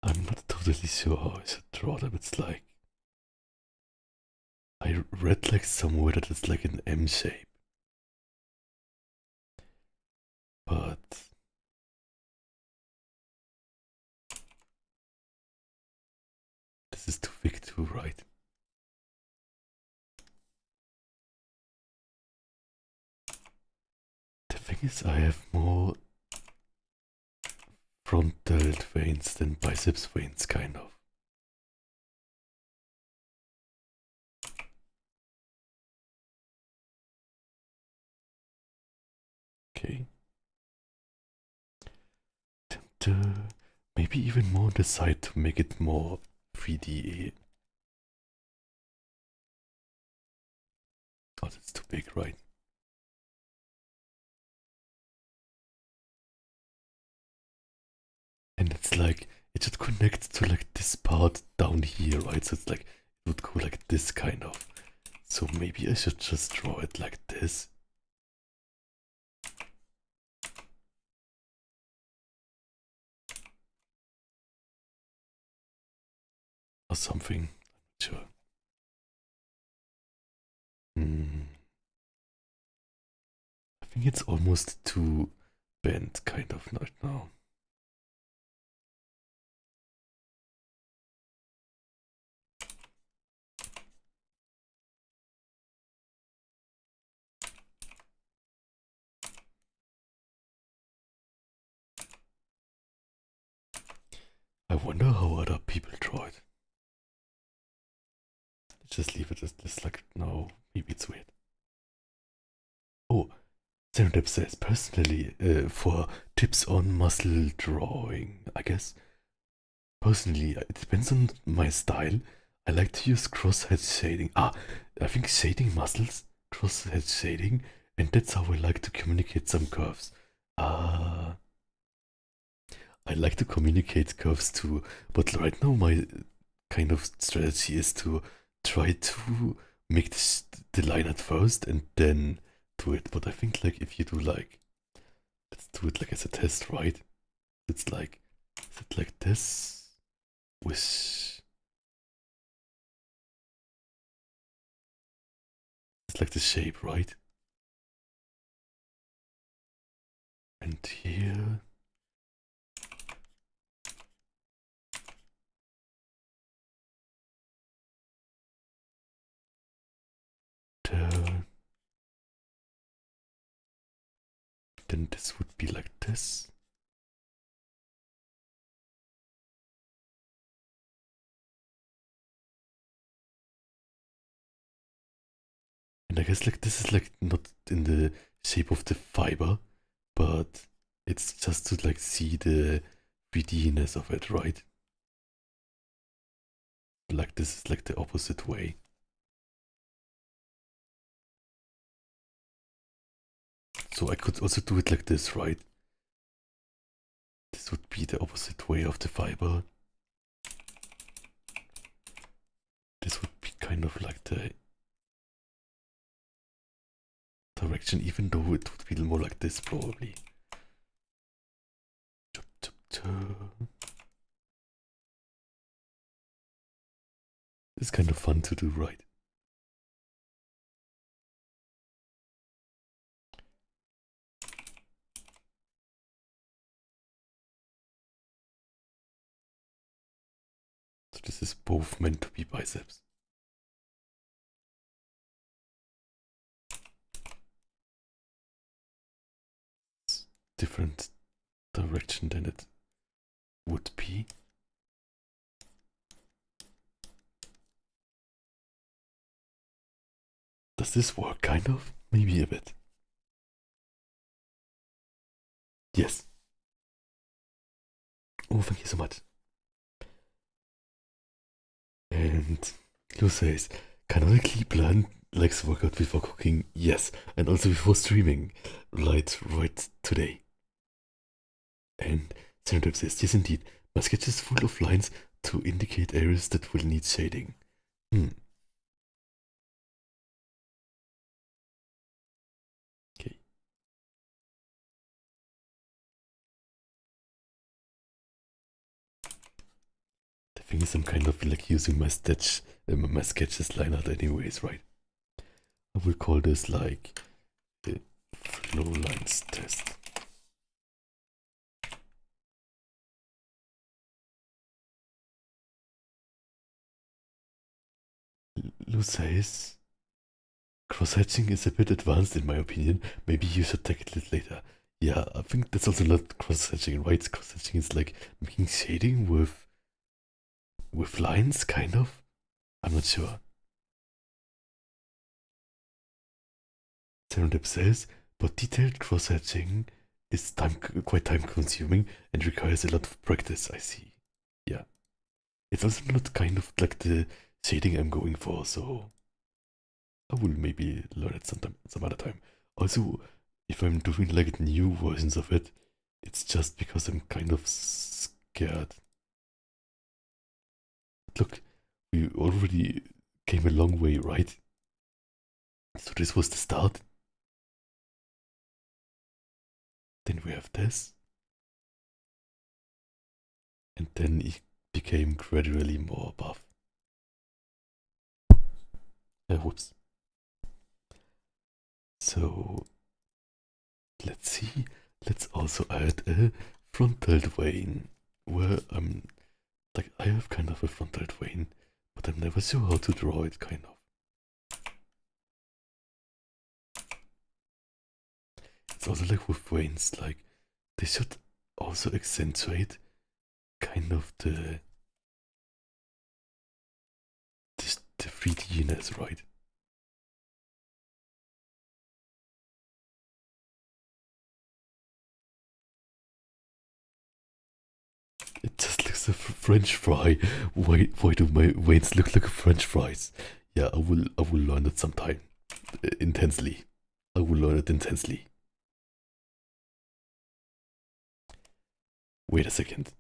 I'm not totally sure how I should draw them. It's like I read like somewhere that it's like an M shape, but this is too big to write. The thing is, I have more frontal veins than biceps veins, kind of. Okay. And maybe even more on the side to make it more 3D. Oh, that's too big, right? And it's like, it should connect to like this part down here, right? So it's like, it would go like this kind of. So maybe I should just draw it like this. Or something. I'm not sure. I think it's almost too bent, kind of, right now. I wonder how other people draw it. Just leave it as this, like, no, maybe it's weird. Oh, Xenodep says, personally, for tips on muscle drawing, I guess. Personally, it depends on my style. I like to use crosshead shading. I think shading muscles, crosshead shading, and that's how I like to communicate some curves. I like to communicate curves too, but right now my kind of strategy is to try to make the line at first and then do it. But I think like if you do like, let's do it like as a test, right? It's like, is it like this with, it's like the shape, right? And here, there, then this would be like this. And I guess like this is like not in the shape of the fiber, but it's just to like see the 3D-ness of it, right? Like this is like the opposite way. So I could also do it like this, right? This would be the opposite way of the fiber. This would be kind of like the direction, even though it would be more like this probably. It's kind of fun to do, right? So this is both meant to be biceps. different direction than it would be. Does this work, kind of? Maybe a bit. Yes. Oh, thank you so much. And Lou says, canonically Blan likes workout before cooking. Yes, and also before streaming. Right today. And Senator says, yes indeed, my sketch is full of lines to indicate areas that will need shading. Okay. The thing is, I'm kind of like using my sketches line art anyways, right? I will call this like the flow lines test. Lou says, cross-hatching is a bit advanced in my opinion. Maybe you should take it later. Yeah, I think that's also not cross-hatching, right? Cross-hatching is like making shading with lines, kind of? I'm not sure. Serendip says, but detailed cross-hatching is quite time-consuming and requires a lot of practice, I see. Yeah. It's also not kind of like the shading I'm going for, so I will maybe learn it some other time. Also, if I'm doing like new versions of it, it's just because I'm kind of scared. Look, we already came a long way, right? So this was the start. Then we have this. And then it became gradually more buff. Whoops. So let's see. Let's also add a frontal vein where like I have kind of a frontal vein, but I'm never sure how to draw it, kind of. It's also like with veins, like they should also accentuate kind of the 3D-ness, right? It just looks like a French fry. Why do my veins look like French fries? Yeah, I will learn it sometime. Intensely. I will learn it intensely. Wait a second.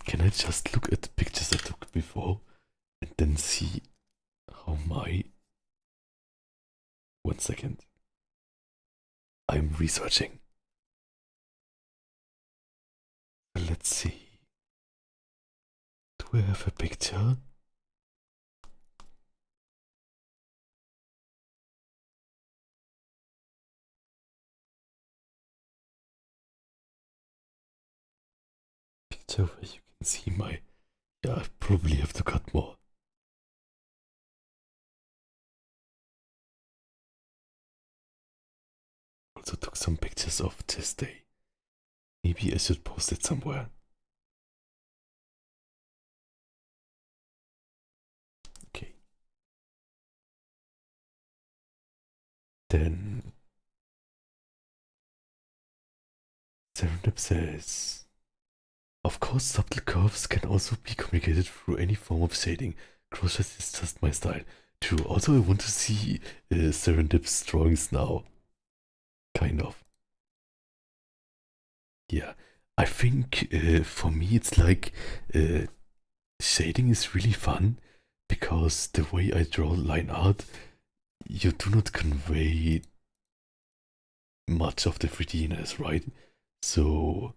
Can I just look at the pictures I took before and then see how my... 1 second. I'm researching. Let's see. Do I have a picture? Picture where you can see my... Yeah, I probably have to cut more. Also took some pictures of this day. Maybe I should post it somewhere. Okay. Then Serendip says, of course, subtle curves can also be communicated through any form of shading. Crochet is just my style. True. Also, I want to see Serendip's drawings now. Kind of. Yeah. I think for me it's like shading is really fun because the way I draw line art, you do not convey much of the 3D-ness, right? So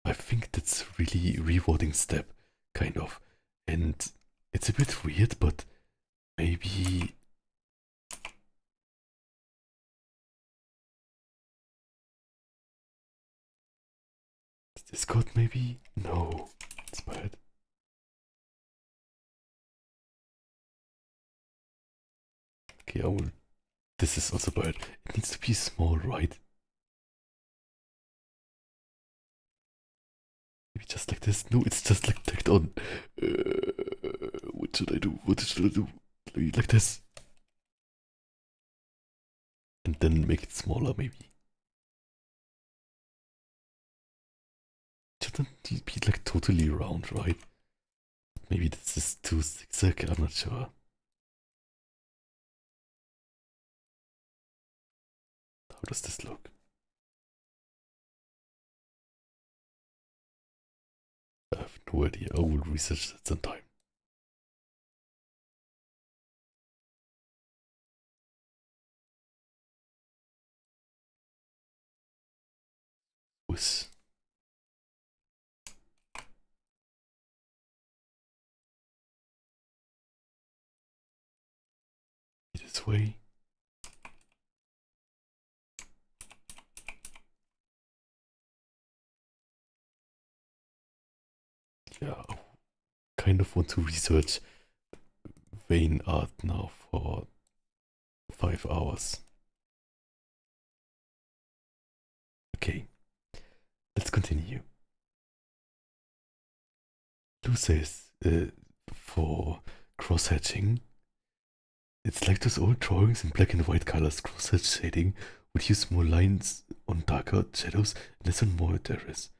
I think that's really rewarding step, kind of. And it's a bit weird, but maybe... Is this good, maybe? No, it's bad. Okay, I will... This is also bad. It needs to be small, right? just like this? No, it's just like tacked on. What should I do? What should I do? Like this. And then make it smaller, maybe. Shouldn't be like totally round, right? Maybe this is too zigzag, I'm not sure. How does this look? I have no idea. I will research that sometime. With this way. Yeah, I kind of want to research vein art now for 5 hours. Okay, let's continue. Lou says for cross-hatching, it's like those old drawings in black and white colors. Cross-hatch shading would use more lines on darker shadows and less on more areas.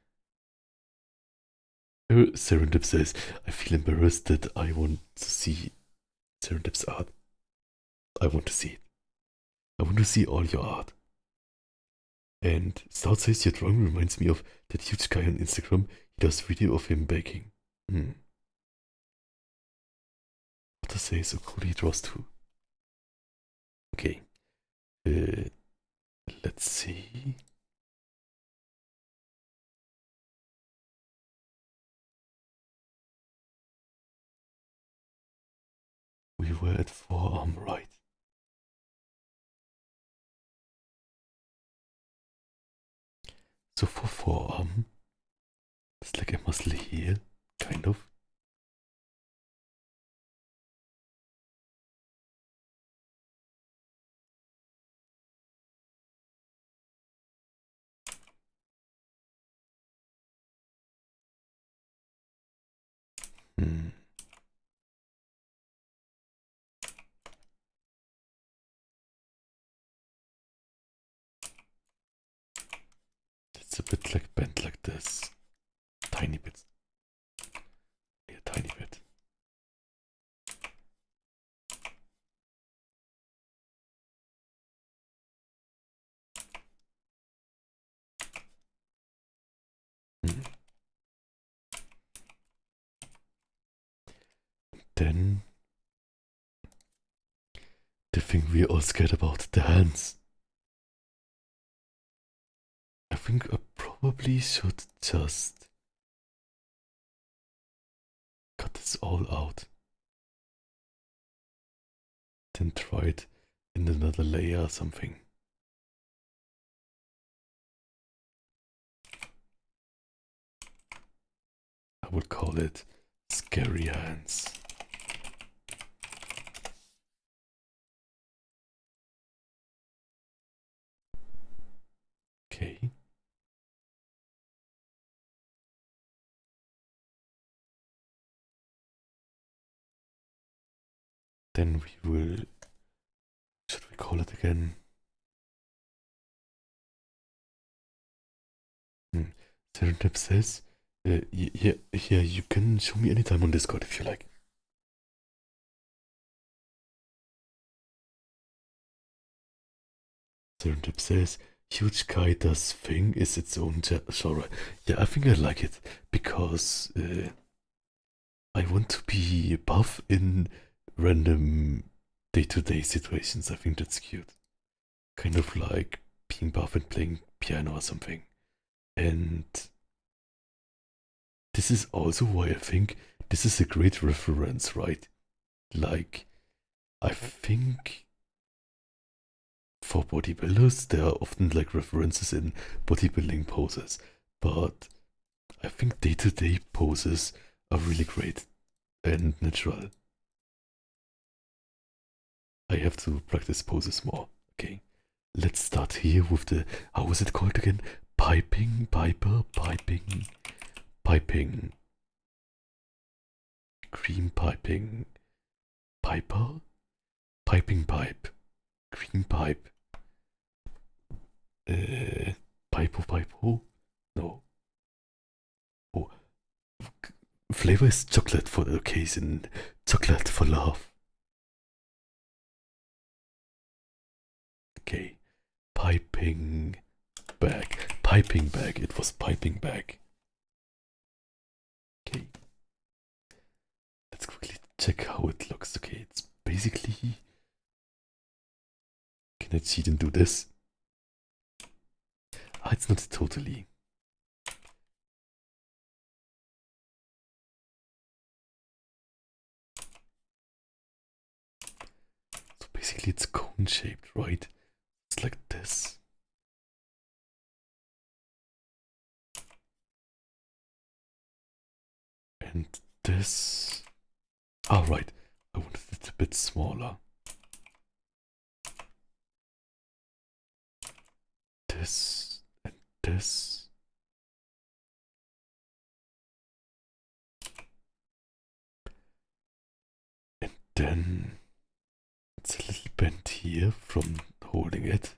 Serendip says, I feel embarrassed that I want to see Serendip's art. I want to see it. I want to see all your art. And Stout says, your drawing reminds me of that huge guy on Instagram. He does video of him baking. What to say, so cool, he draws too. Okay. Let's see. We were at forearm, right? So for forearm, it's like a muscle here, kind of. It's a bit like bent like this. Tiny bit. Yeah, tiny bit. Then the thing we all scared about, the hands. I think I probably should just cut this all out. Then try it in another layer or something. I would call it scary hands. Okay. Then we will, should we call it again? Serendip says, yeah, you can show me anytime on Discord if you like. Serendip says, huge guy does thing is its own genre. Yeah, I think I like it because I want to be buff in random day-to-day situations. I think that's cute. Kind of like being buff and playing piano or something. And this is also why I think this is a great reference, right? Like, I think for bodybuilders, there are often like references in bodybuilding poses, but I think day-to-day poses are really great and natural. I have to practice poses more. Okay, let's start here with the, how was it called again? Piping, piping. piping, cream piping, piper, piping pipe, cream pipe, pipo, no. Oh, flavor is chocolate for the occasion, chocolate for love. Okay, piping bag, it was piping bag. Okay, let's quickly check how it looks. Okay, it's basically, can I cheat and do this? Ah, it's not totally. So basically it's cone shaped, right? It's like this. And this. Ah, right. I wanted it a bit smaller. This and this. And then it's a little bent here from holding it.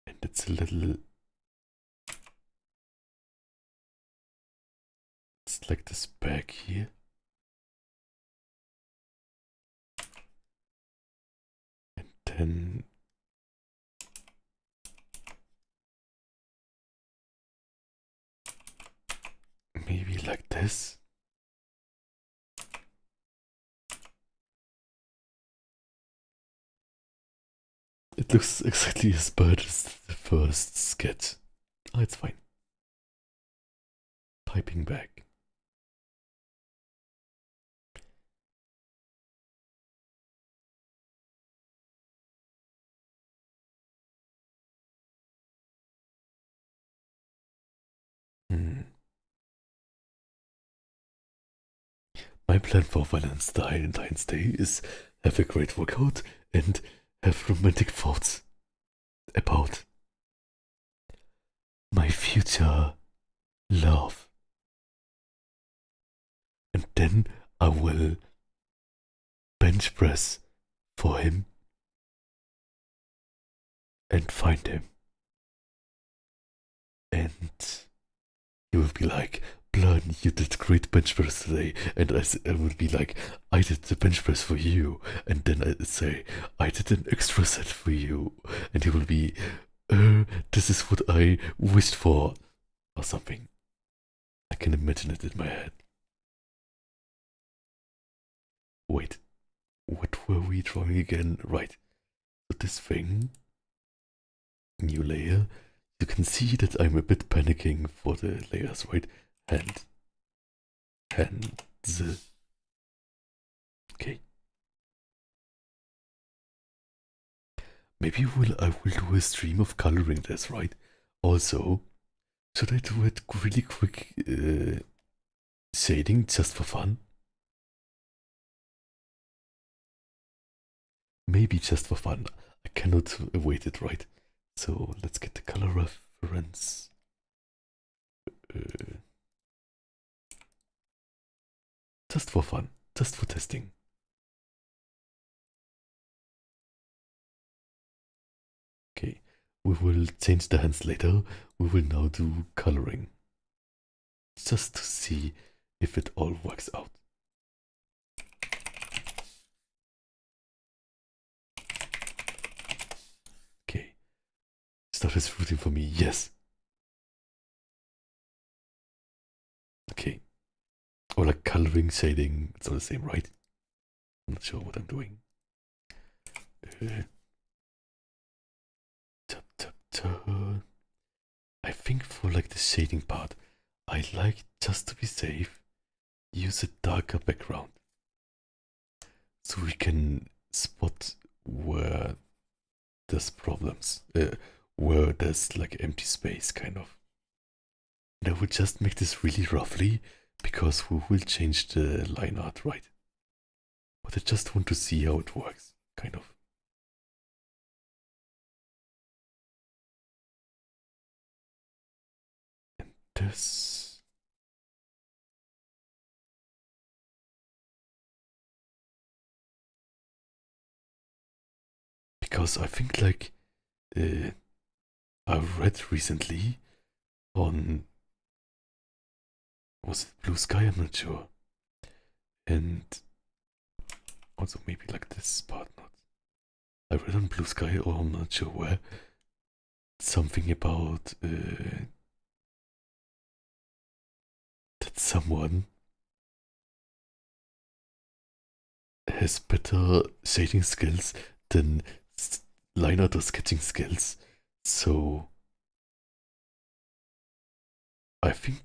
And it's a little. It's like this back here. And then. Maybe like this. It looks exactly as bad as the first sketch. Oh, it's fine. Piping back. My plan for Valentine's Day is have a great workout and have romantic thoughts about my future love. And then I will bench press for him and find him. And he will be like, Blan, you did great bench press today. And I will be like, I did the bench press for you. And then I say, I did an extra set for you. And he will be, this is what I wished for. Or something. I can imagine it in my head. Wait, what were we drawing again? Right. So this thing, new layer. You can see that I'm a bit panicking for the layers, right? Hands. Okay. Maybe I will do a stream of coloring this, right? Also, should I do it really quick shading just for fun? Maybe just for fun. I cannot avoid it, right? So let's get the color reference. Just for fun, just for testing. Okay, we will change the hands later. We will now do coloring. Just to see if it all works out. Okay, stuff is rooting for me, yes. Okay, or like coloring, shading, it's all the same, right? I'm not sure what I'm doing. I think for like the shading part, I like, just to be safe, use a darker background. So we can spot where there's problems, where there's like empty space, kind of. And I will just make this really roughly, because we will change the line art, right? But I just want to see how it works, kind of. this. Because I think like I read recently on, was it Blue Sky? I'm not sure. And also maybe like this part not. I read on Blue Sky or I'm not sure where something about that someone has better shading skills than line art or sketching skills. So I think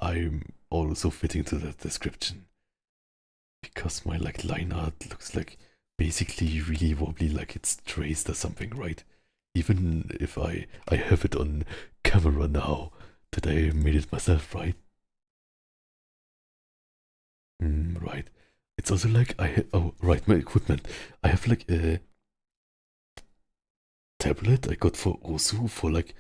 I'm also fitting to that description because my like line art looks like basically really wobbly, like it's traced or something, right? Even if I have it on camera now that I made it myself, right? Right. It's also like oh right, my equipment. I have like a tablet I got for Osu for like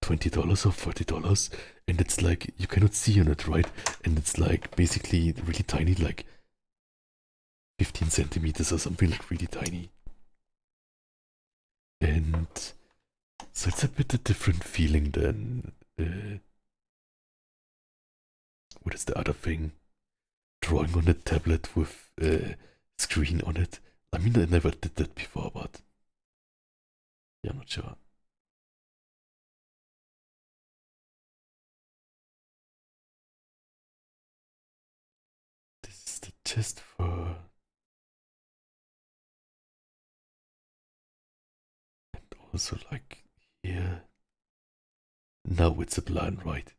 $20 or $30, and it's like you cannot see on it, right? And it's like basically really tiny, like 15 centimeters or something, like really tiny. And so it's a bit a different feeling than what is the other thing? Drawing on a tablet with a screen on it. I mean, I never did that before, but yeah, I'm not sure. This is the chest for, and also like here. Now it's a Blan, right?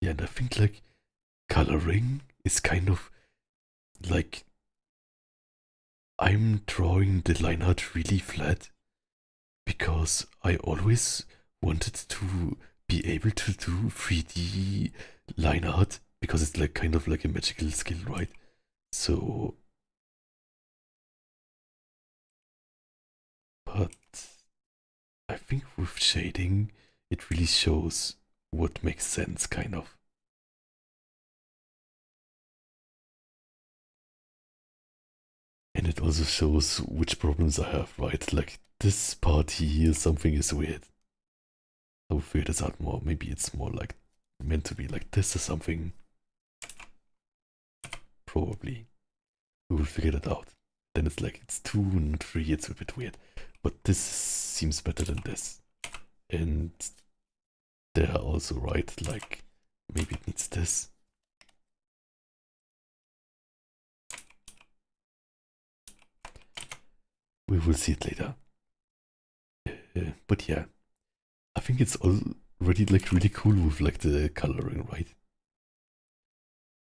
Yeah, and I think like coloring is kind of like I'm drawing the line art really flat because I always wanted to be able to do 3D line art because it's like kind of like a magical skill, right? So, but I think with shading, it really shows what makes sense, kind of. And it also shows which problems I have, right? Like this part here, something is weird. I will figure this out more. Maybe it's more like meant to be like this or something. Probably. We will figure that out. Then it's like it's 2 and 3, it's a bit weird. But this seems better than this. And they're also right, like maybe it needs this. We will see it later. But yeah, I think it's already like really cool with like the coloring, right?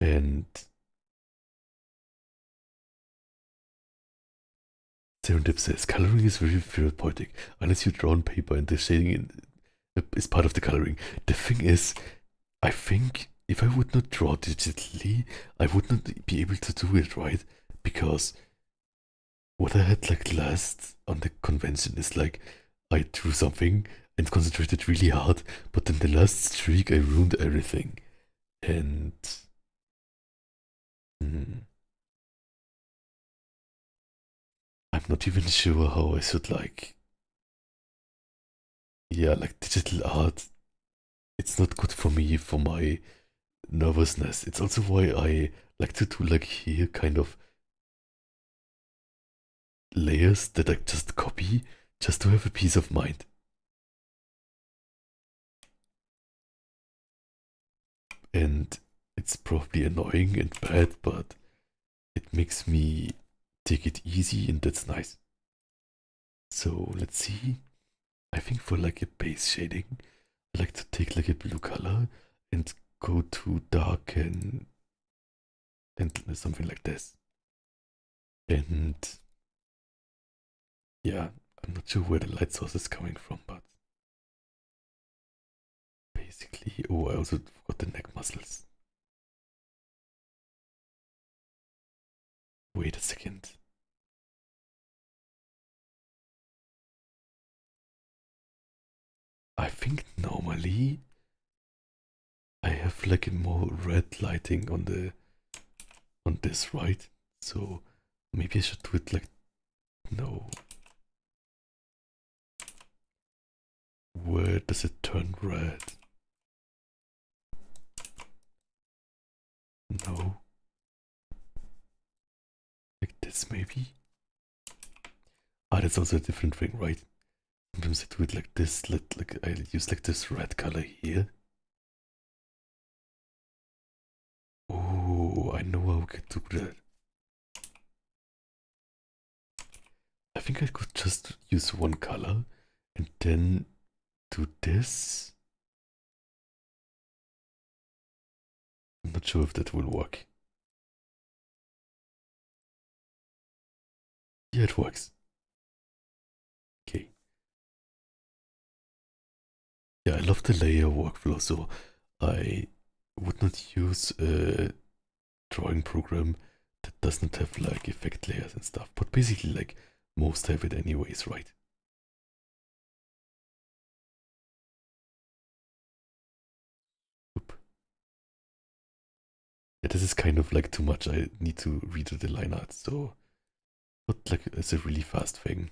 And Serendip says coloring is very therapeutic unless you draw on paper and the shading is part of the coloring. The thing is, I think if I would not draw digitally, I would not be able to do it, right? Because what I had like last on the convention is like I drew something and concentrated really hard, but in the last streak I ruined everything. And mm, I'm not even sure how I should like, yeah, like digital art. It's not good for me for my nervousness. It's also why I like to do like here kind of layers that I just copy just to have a peace of mind. And it's probably annoying and bad, but it makes me take it easy and that's nice. So let's see. I think for like a base shading, I like to take like a blue color and go to dark and something like this. And yeah, I'm not sure where the light source is coming from, but basically, oh, I also forgot the neck muscles. Wait a second. think normally I have like a more red lighting on this, right? So maybe I should do it like, no. Where does it turn red? No. Like this maybe? Ah, that's also a different thing, right? Sometimes I do it like this, like I use like this red color here. Oh, I know how we could do that. I think I could just use one color and then do this. I'm not sure if that will work. Yeah, it works. Okay. Yeah, I love the layer workflow, so I would not use a drawing program that does not have like effect layers and stuff, but basically like most have it anyways, right? Oop. Yeah, this is kind of like too much. I need to redo the line art, so but like it's a really fast thing.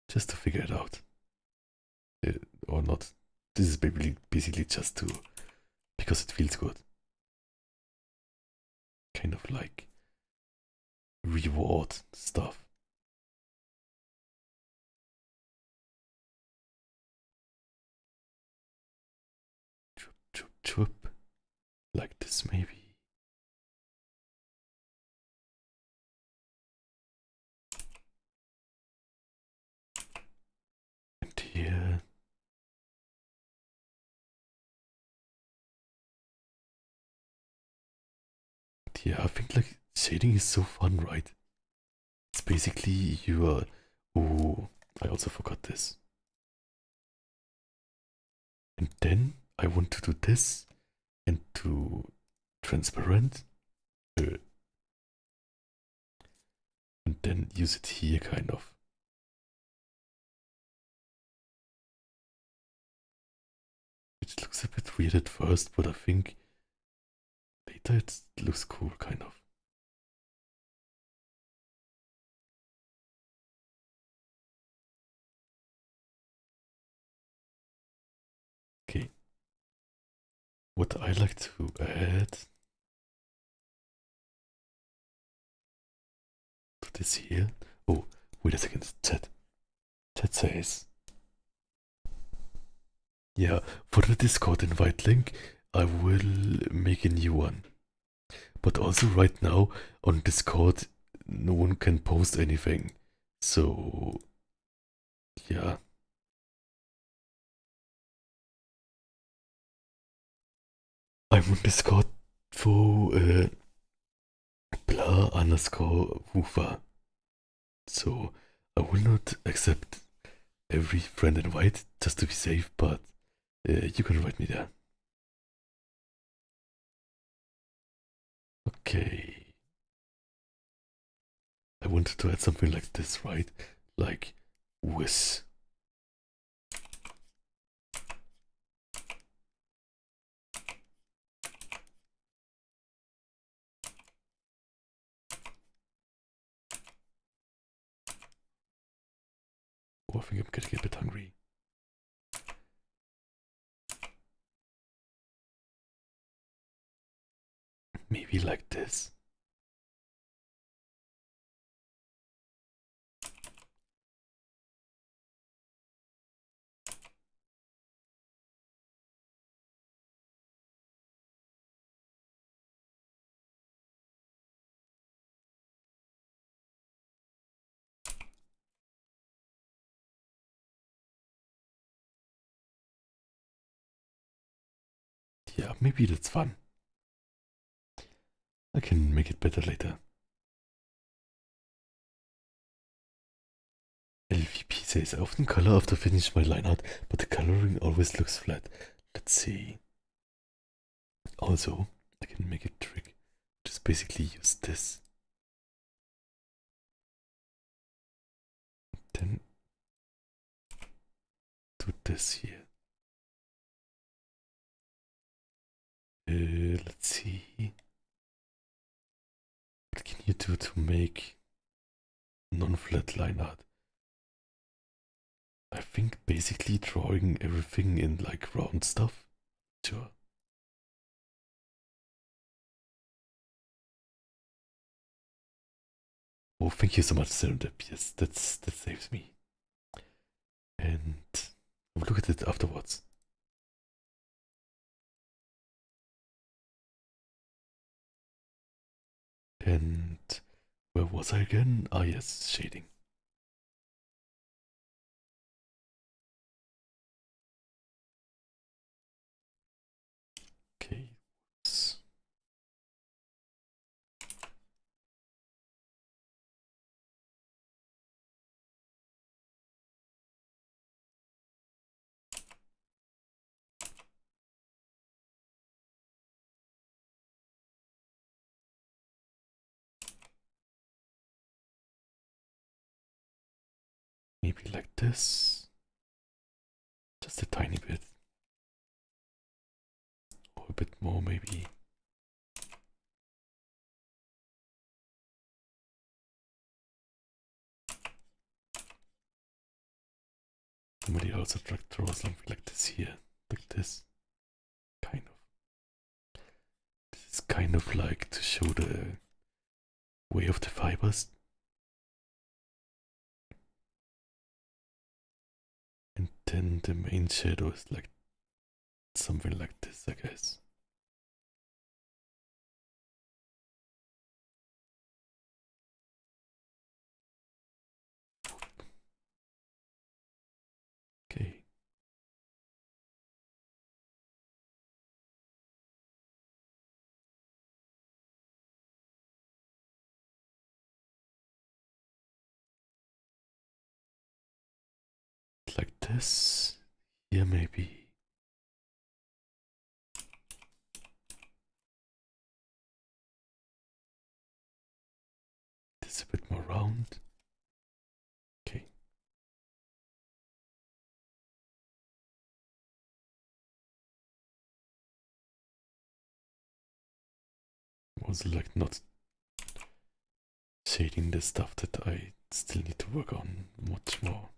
Just to figure it out. Or not. This is basically just to because it feels good. Kind of like reward stuff. Choop, choop, choop. Like this, maybe. And here. Yeah, I think like shading is so fun, right? It's basically you are. Oh, I also forgot this. And then I want to do this and to transparent. And then use it here, kind of. It looks a bit weird at first, but I think later it looks cool, kind of. Okay. What I like to add to this here. Oh, wait a second. Chat says. Yeah, for the Discord invite link, I will make a new one. But also right now on Discord, no one can post anything. So, yeah. I'm on Discord for blah_woofer. So, I will not accept every friend invite just to be safe, but you can write me there. Okay. I wanted to add something like this, right? Like, whiz. Oh, I think I'm getting a bit hungry. Maybe like this. Yeah, maybe that's fun. I can make it better later. LVP says, I often color after finish my line art, but the coloring always looks flat. Let's see. Also, I can make a trick. Just basically use this. this here. Let's see. What can you do to make non-flat line art? I think basically drawing everything in like round stuff. Sure. Oh, thank you so much, Serendip. Yes, that saves me. And we'll look at it afterwards. And where was I again? Ah, yes, shading. Okay. Maybe like this. Just a tiny bit. Or a bit more, maybe. Somebody also draw something like this here. Like this. Kind of. This is kind of like to show the way of the fibers. And then the main shadow is like something like this, I guess. Okay. Like this. Here maybe. This a bit more round. Okay. Also like not shading the stuff that I still need to work on much more.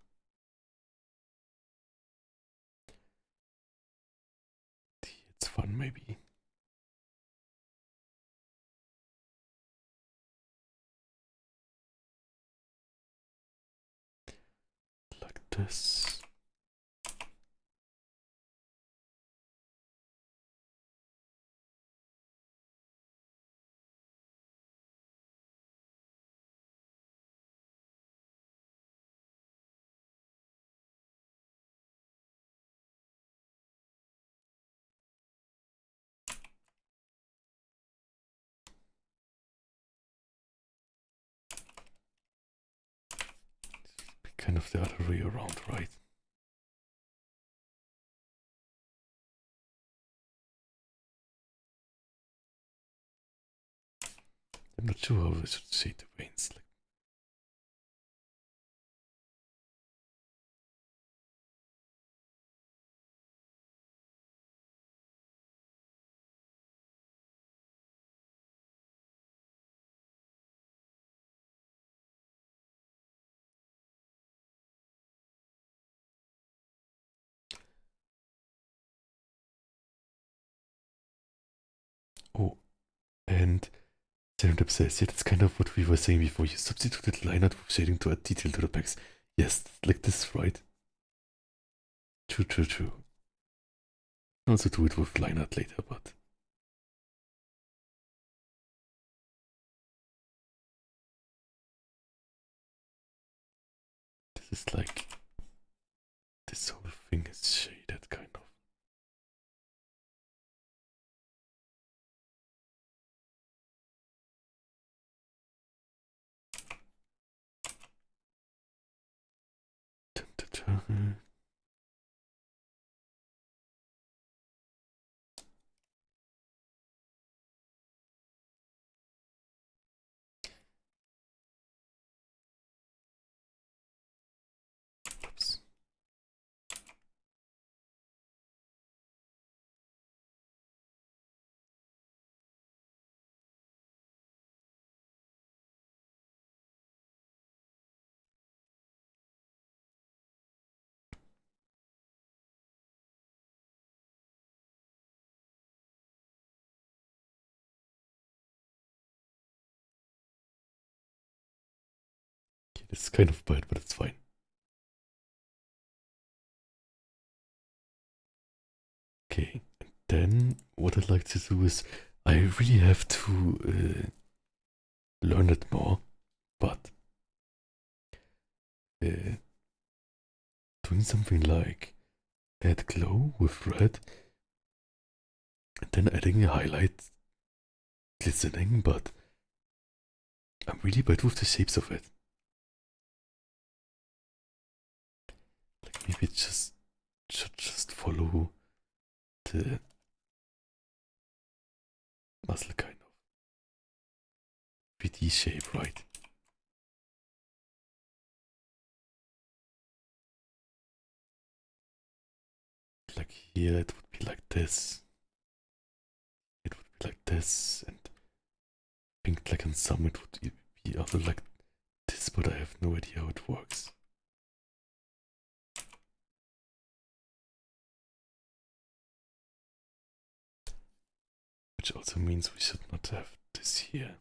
It's fun maybe. Like this. Be kind of the other way around, right? I'm not sure how I should shade the veins. Like, oh, and Serendip says, yeah, that's kind of what we were saying before. You substituted line art with shading to add detail to the packs. Yes, like this, right? True, true, true. I also do it with line art later, but this is like this whole thing is shaded, kind of. Dun, dun, dun. Oops. It's kind of bad, but it's fine. Okay, and then what I'd like to do is I really have to learn it more, but doing something like add glow with red, and then adding a highlight glistening, but I'm really bad with the shapes of it. Like maybe it should just follow the muscle kind of 3D shape, right? Like here it would be like this. It would be like this, and I think like in some it would be other like this, but I have no idea how it works. Which also means we should not have this here.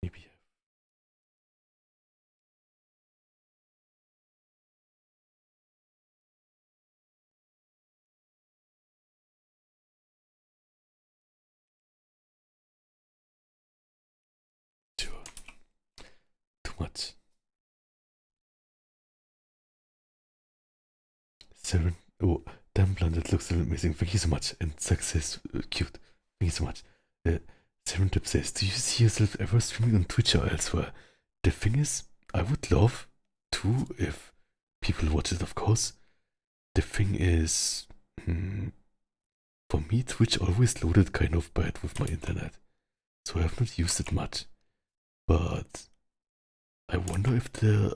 Maybe too much. 7. Oh, damn, Blan, that looks amazing. Thank you so much. And success, cute. Thank you so much. 7 says, do you see yourself ever streaming on Twitch or elsewhere? The thing is, I would love to if people watch it, of course. The thing is, for me, Twitch always loaded kind of bad with my internet, so I have not used it much. But I wonder if there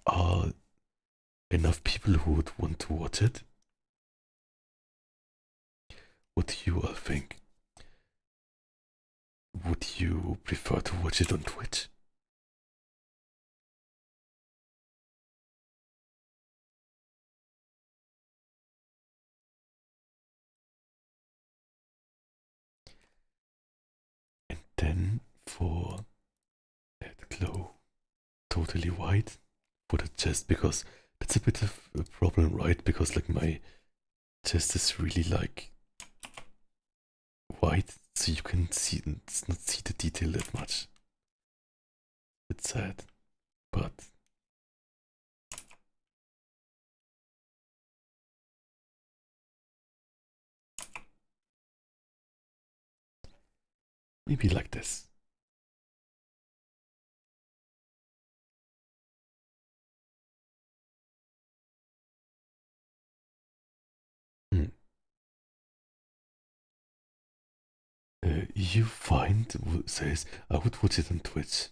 are enough people who would want to watch it. What do you all think? Would you prefer to watch it on Twitch? And then for that glow, totally white for the chest, because that's a bit of a problem, right? Because like my chest is really like white, so you can see not see the detail that much. It's sad, but maybe like this. You find says I would watch it on Twitch.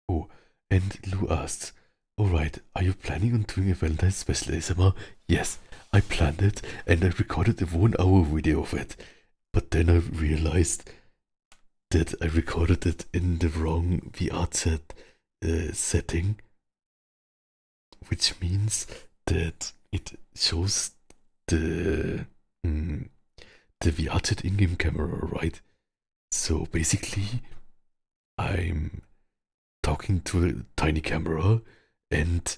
Oh, and Lou asked, alright, are you planning on doing a Valentine special ASMR? Yes, I planned it and I recorded a 1 hour video of it. But then I realized that I recorded it in the wrong VR chat setting, which means that it shows the the VR chat in-game camera, right? So basically, I'm talking to a tiny camera, and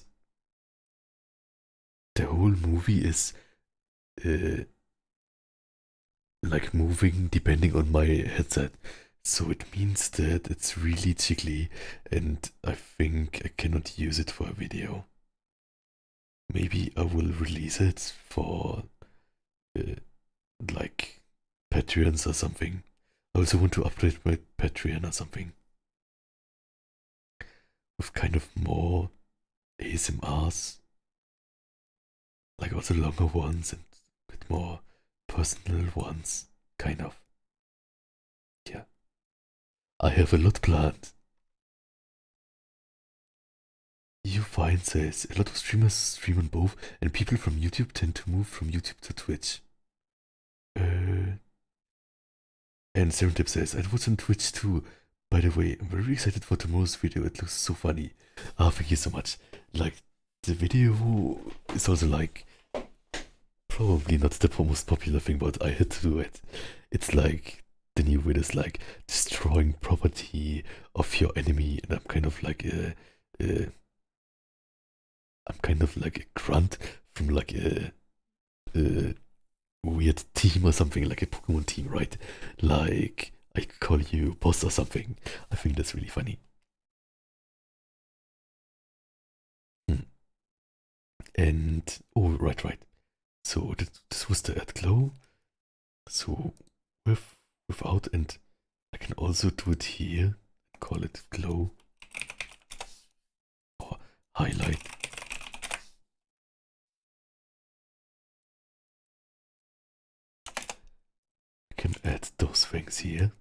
the whole movie is like moving depending on my headset. So it means that it's really jiggly, and I think I cannot use it for a video. Maybe I will release it for like Patreons or something. I also want to upgrade my Patreon or something with kind of more ASMRs, like also longer ones and a bit more personal ones, kind of. Yeah, I have a lot planned. You find says a lot of streamers stream on both, and people from YouTube tend to move from YouTube to Twitch. And Serendip says, I was on Twitch too. By the way, I'm very excited for tomorrow's video. It looks so funny. Ah, thank you so much. Like, the video is also like probably not the most popular thing, but I had to do it. It's like the new word is like destroying property of your enemy, and I'm kind of like a grunt from like a weird team or something, like a Pokemon team, right? Like I call you boss or something. I think that's really funny. Hmm. And oh, right. So this was the add glow. So with without, and I can also do it here. Call it glow or highlight. I can add those things here.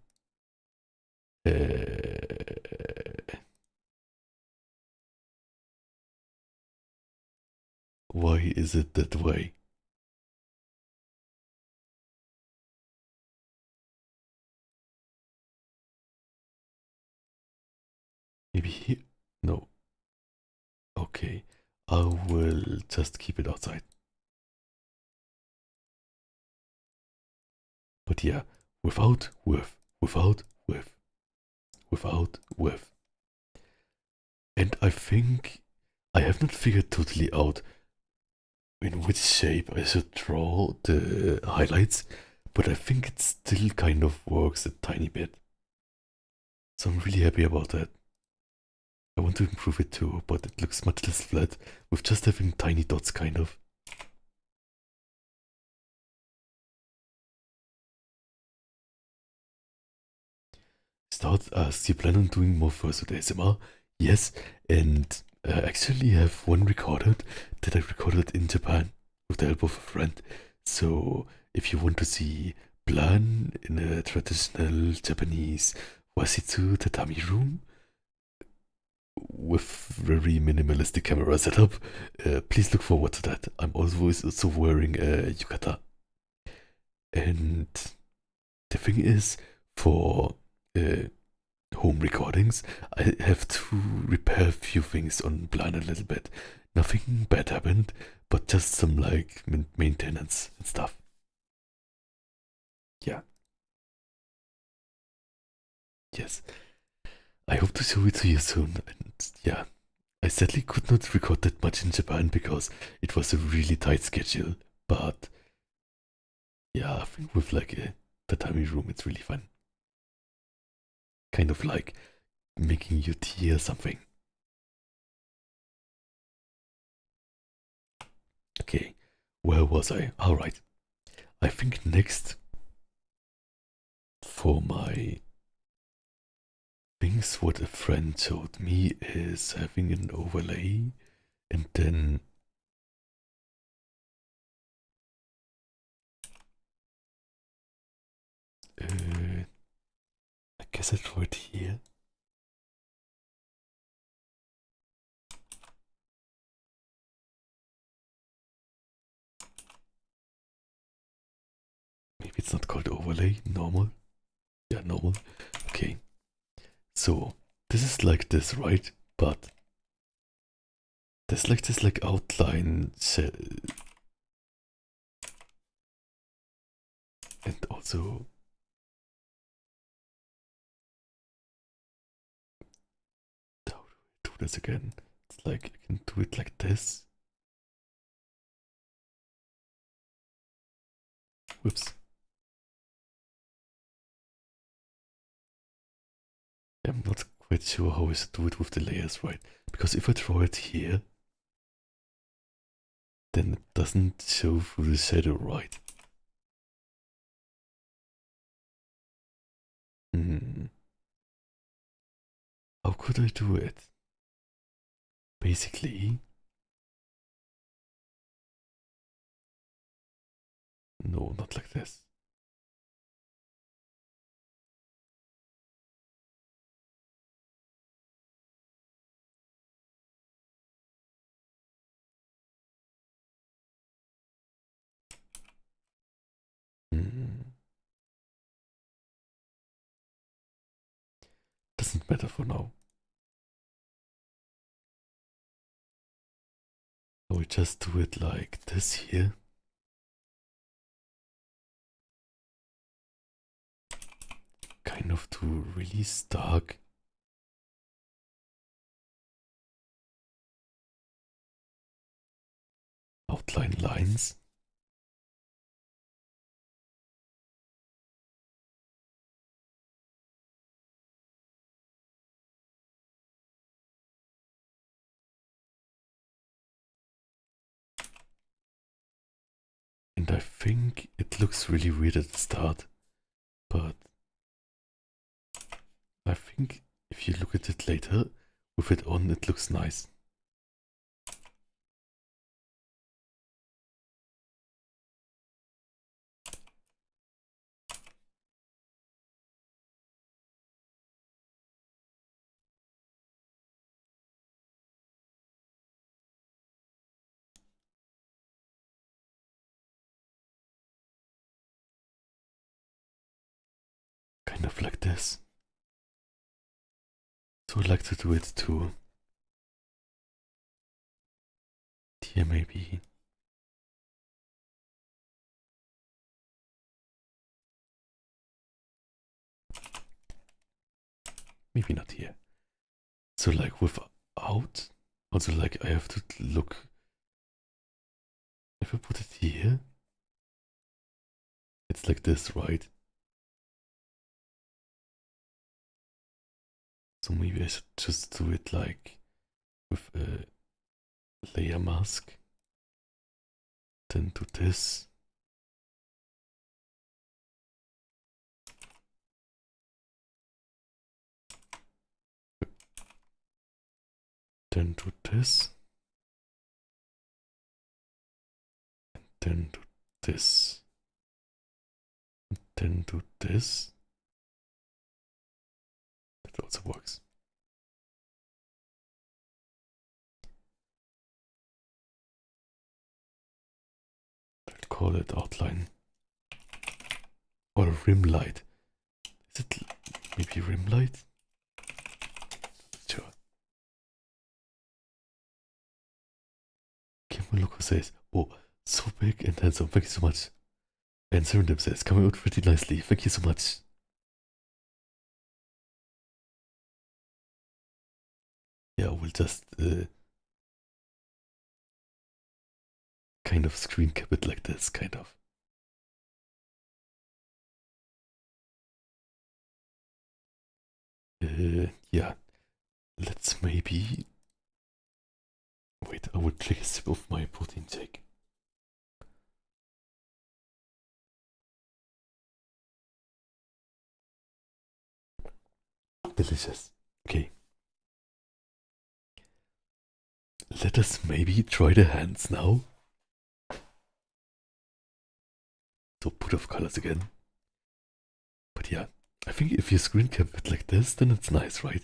Why is it that way? Maybe here? No. Okay. I will just keep it outside. But yeah, without, without, with. And I think I have not figured totally out in which shape I should draw the highlights, but I think it still kind of works a tiny bit. So I'm really happy about that. I want to improve it too, but it looks much less flat with just having tiny dots kind of. Start as you plan on doing more first with ASMR? Yes, and I actually have one recorded that I recorded in Japan with the help of a friend. So if you want to see Blan in a traditional Japanese wasitsu tatami room with very minimalistic camera setup, please look forward to that. I'm also wearing a yukata. And the thing is, for home recordings, I have to repair a few things on Blan a little bit. Nothing bad happened, but just some like maintenance and stuff. Yeah, yes. I hope to show it to you soon. And yeah, I sadly could not record that much in Japan because it was a really tight schedule. But yeah, I think with like a tatami room, it's really fun. Kind of like making you tea or something. Okay, where was I? Alright. I think next for my things, what a friend showed me is having an overlay and then I guess I draw it here. Maybe it's not called overlay, normal. Yeah, normal. Okay, so this is like this, right? But there's like this like outline and also how do I do this again? It's like I can do it like this. Whoops. I'm not quite sure how I should do it with the layers, right? Because if I draw it here, then it doesn't show through the shadow, right? Hmm. How could I do it? Basically, no, not like this. Hmm. Doesn't matter for now. I will just do it like this here. kind of do really stark outline lines. And I think it looks really weird at the start, but I think if you look at it later, with it on, it looks nice. Kind of like this. So I like to do it too. Here maybe. Maybe not here. So like without, also like I have to look. If I put it here, it's like this, right? So maybe I should just do it like with a layer mask. Then do this. Then do this. And then do this. And then do this. That also works. I'll call it outline. Or rim light. Is it maybe rim light? Sure. Kim Loco says, oh, so big and handsome. Thank you so much. And Serendip says, coming out pretty nicely. Thank you so much. Yeah, we'll just kind of screen cap it like this, kind of. Yeah. Let's maybe... Wait, I will take a sip of my protein shake. Delicious. Okay. Let us maybe try the hands now. So put off colors again. But yeah, I think if you screen cap it like this, then it's nice, right?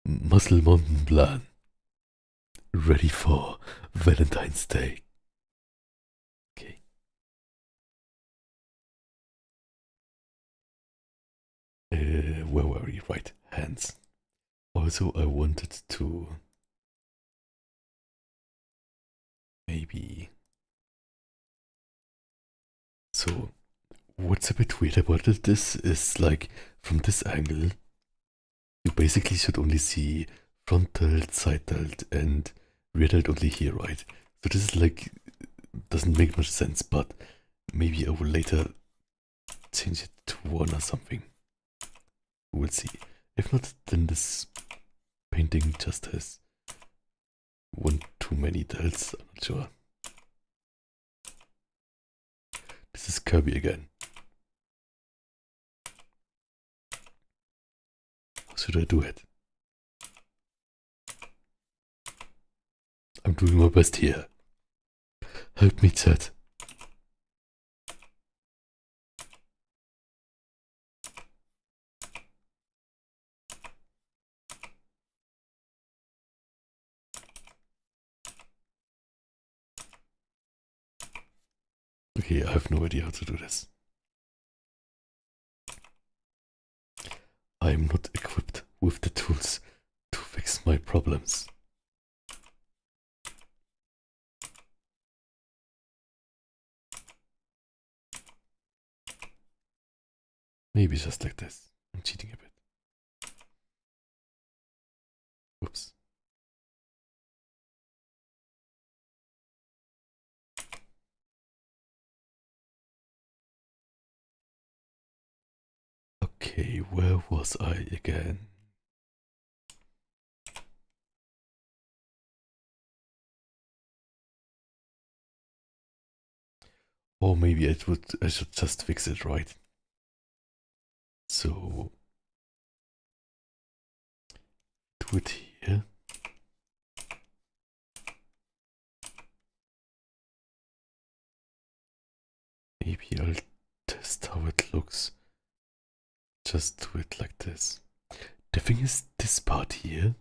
Muscle Mountain Blan. Ready for Valentine's Day. Okay. Where were we? Right, hands. Also, I wanted to maybe. So, what's a bit weird about this is like from this angle, you basically should only see front tilt, side tilt, and rear tilt only here, right? So this is like doesn't make much sense, but maybe I will later change it to one or something. We'll see. If not, then this painting just has one too many tilts. I'm not sure. This is Kirby again. How should I do it? I'm doing my best here. Help me, chat. Okay, I have no idea how to do this. I am not equipped with the tools to fix my problems. Maybe just like this. I'm cheating a bit. Whoops. Okay, where was I again? Or maybe I should just fix it, right? So do it here. Maybe I'll test how it looks. Just do it like this. The thing is, this part here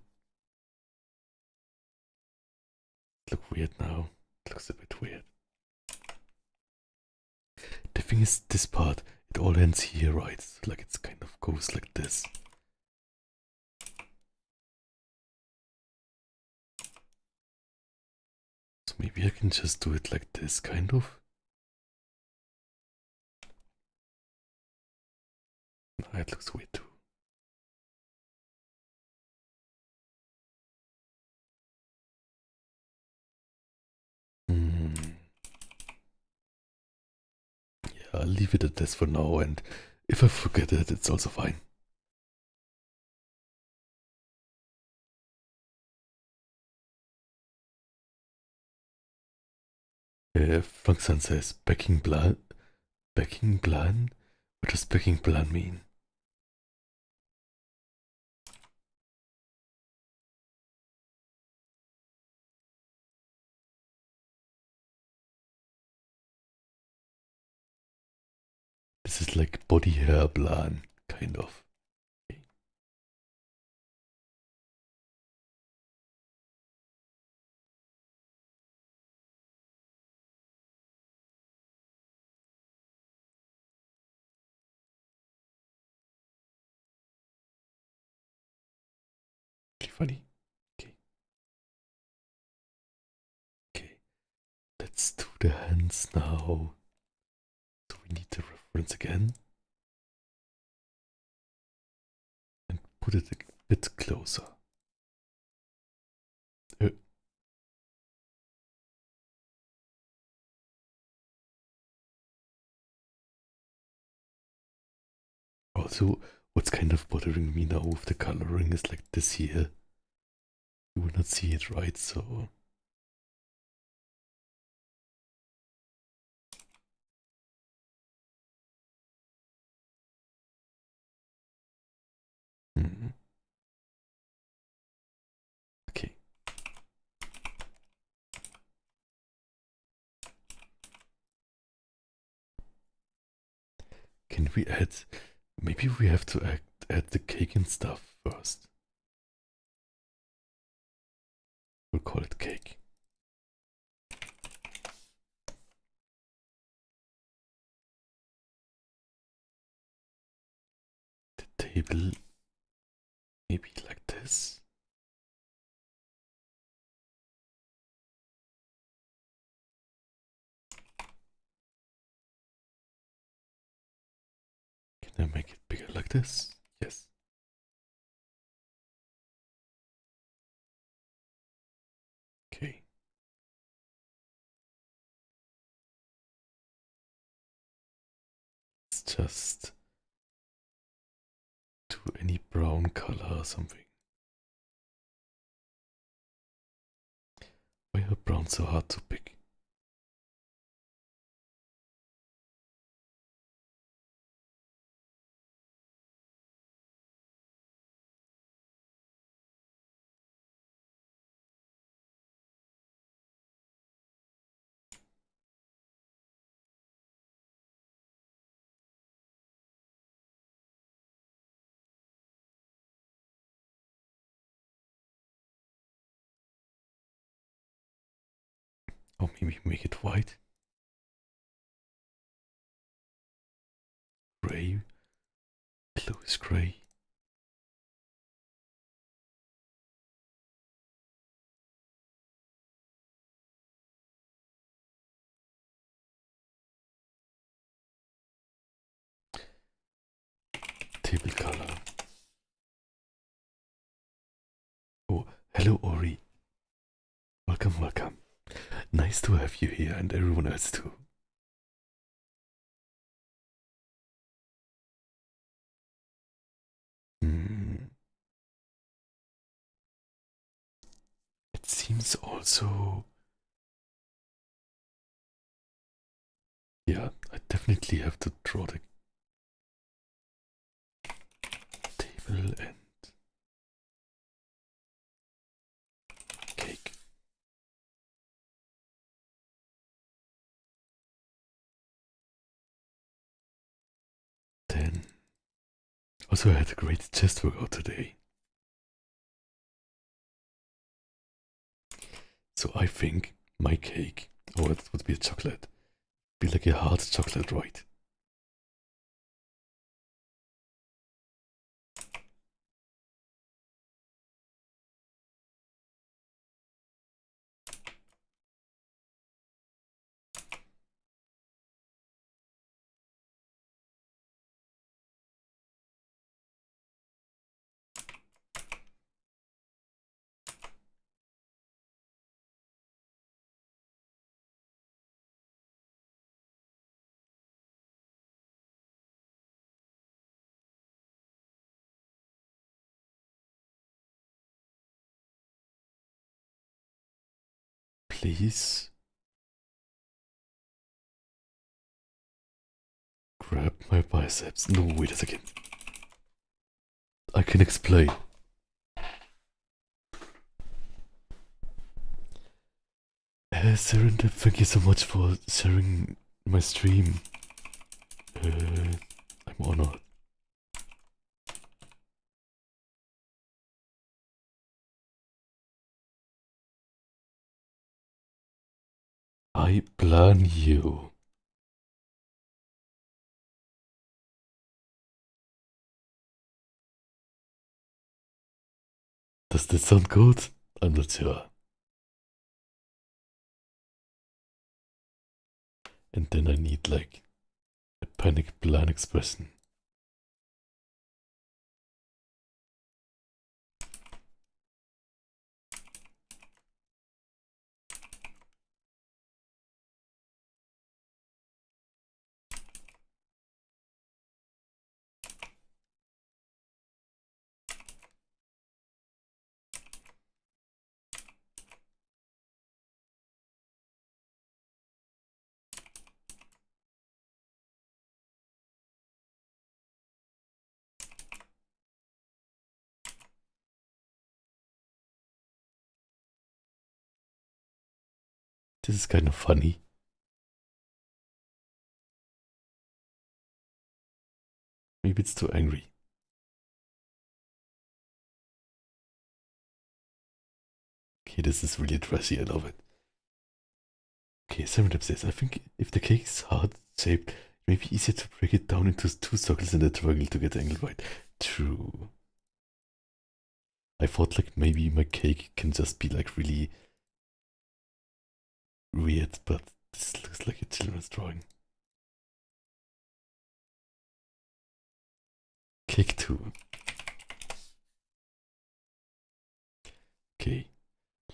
look weird now. It looks a bit weird. The thing is, this part, it all ends here, right? Like it's kind of goes like this. So maybe I can just do it like this, kind of. Nah, it looks weird too. Hmm. Yeah, I'll leave it at this for now, and if I forget it, it's also fine. Frankson says backing Blan. Backing Blan? What does backing Blan mean? This is like body hair Blan, kind of. Okay. Really funny. Okay. Okay. Let's do the hands now. So we need the reference again. And put it a bit closer. Uh, Also, what's kind of bothering me now with the coloring is like this here. You will not see it, right? So okay. Can we add? Maybe we have to add the cake and stuff first. We'll call it cake. The table, maybe like this. Can I make it bigger like this? Yes. Okay. Let's just do any brown color or something. Why are brown so hard to pick? Or maybe make it white? Gray? Bluish gray? Hello, Ori. Welcome, welcome. Nice to have you here and everyone else too. Hmm. It seems also. Yeah, I definitely have to draw the table and cake. Then. Also, I had a great chest workout today. So I think my cake, or it would be a chocolate, be like a hard chocolate, right? Please grab my biceps. No, wait a second. I can explain. Serendip, thank you so much for sharing my stream. I'm honored. I plan you. Does this sound good? I'm not sure. And then I need like a panic plan expression. This is kind of funny. Maybe it's too angry. Okay, this is really trashy. I love it. Okay, Serendip says, I think if the cake is heart shaped, it may be easier to break it down into two circles in the triangle to get the angle right. True. I thought like maybe my cake can just be like really weird, but this looks like a children's drawing. Cake 2. Okay,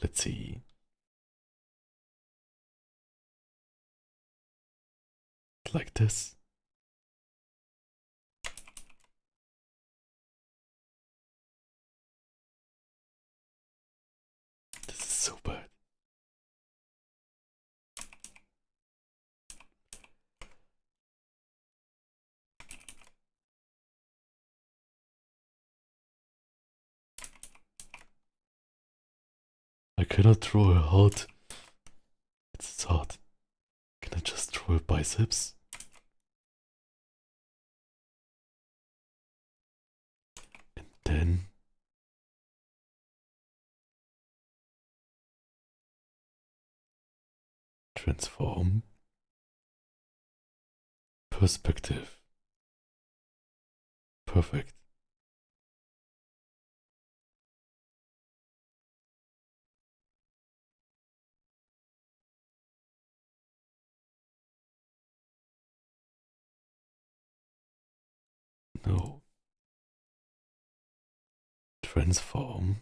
let's see. Like this. This is so bad. I cannot draw a heart. It's hard. Can I just draw a biceps? And then transform. Perspective. Perfect. No. Transform.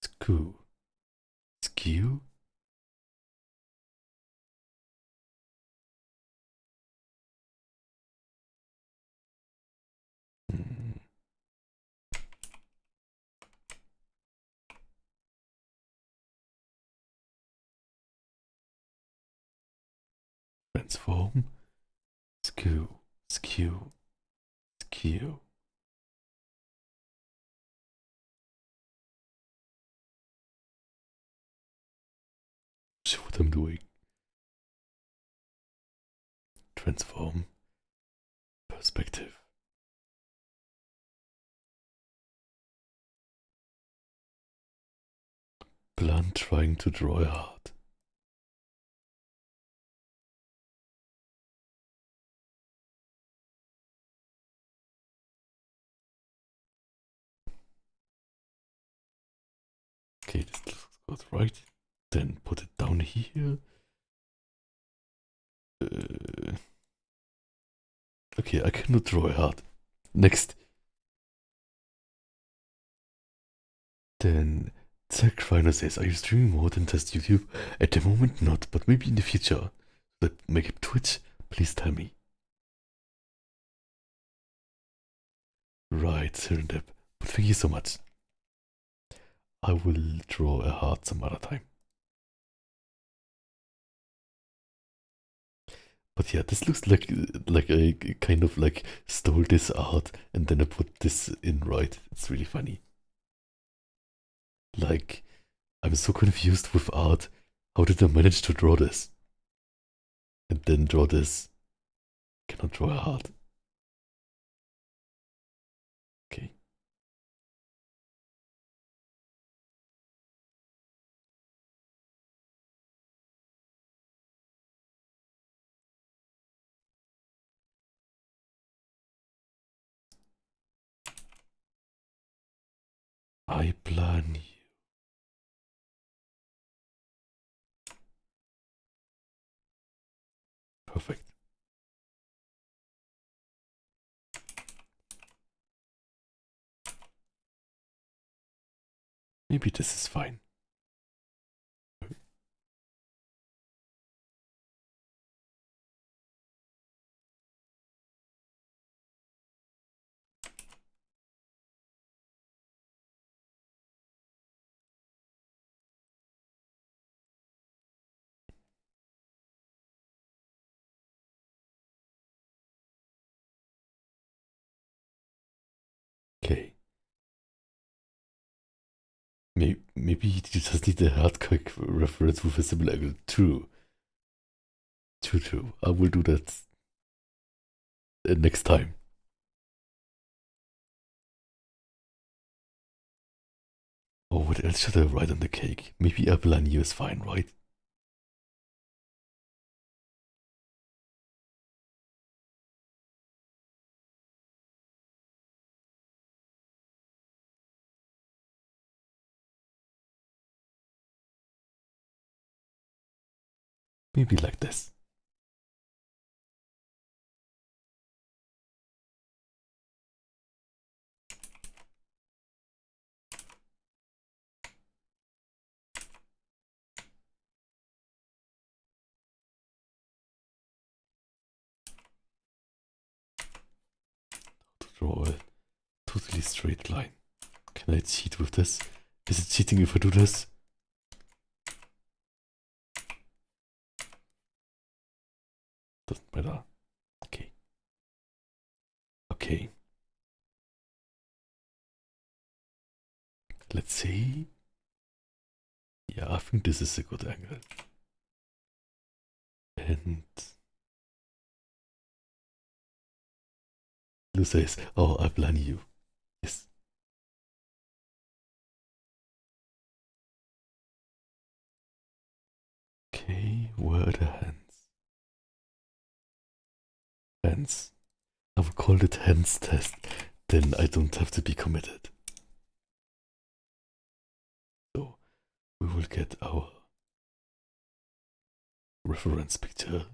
Skew. Skew? Hmm. Transform. Skew. Skew. Skew. See what I'm doing. Transform. Perspective. Blan trying to draw a heart. Okay, this looks good, right? Then put it down here. Okay, I cannot draw a heart. Next. Then Zack Reiner says, are you streaming more than just YouTube? At the moment not, but maybe in the future. But make it Twitch, please tell me. Right, Serendip. But thank you so much. I will draw a heart some other time. But yeah, this looks like I kind of like stole this art and then I put this in, right? It's really funny. Like, I'm so confused with art. How did I manage to draw this? And then draw this? Cannot draw a heart. Okay. I plan you. Perfect. Maybe this is fine. Okay. Maybe you just need a hardcore reference with a similar angle. True. True, true. I will do that next time. Oh, what else should I write on the cake? Maybe a Blan is fine, right? Maybe like this. To draw a totally straight line. Can I cheat with this? Is it cheating if I do this? Doesn't matter. Okay. Okay. Let's see. Yeah, I think this is a good angle. And Lu says, oh, I plan you. Yes. Okay, where are the hands? Hands. I will call it hands test. Then I don't have to be committed. So we will get our reference picture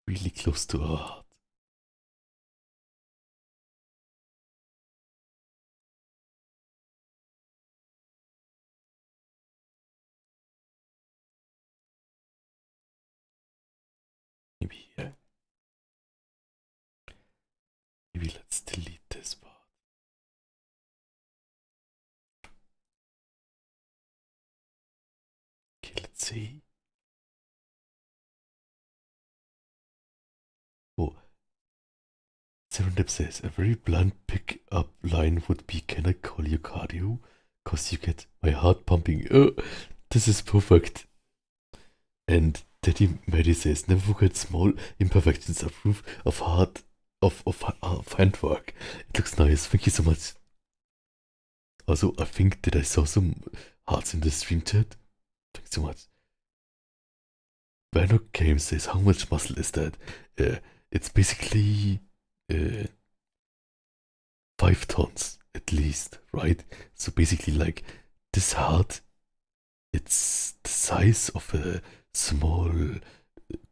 really close to our heart. Maybe here. Maybe let's delete this part. Okay, let's see. Oh, Serendip says a very blunt pick-up line would be, "Can I call you cardio? Cause you get my heart pumping." Oh, this is perfect. And Daddy Mary says, "Never forget small imperfections are proof of handwork." It looks nice. Thank you so much. Also, I think that I saw some hearts in the stream chat. Thanks so much. Vano Game says, "How much muscle is that?" It's basically 5 tons at least, right? So basically, like this heart, it's the size of a small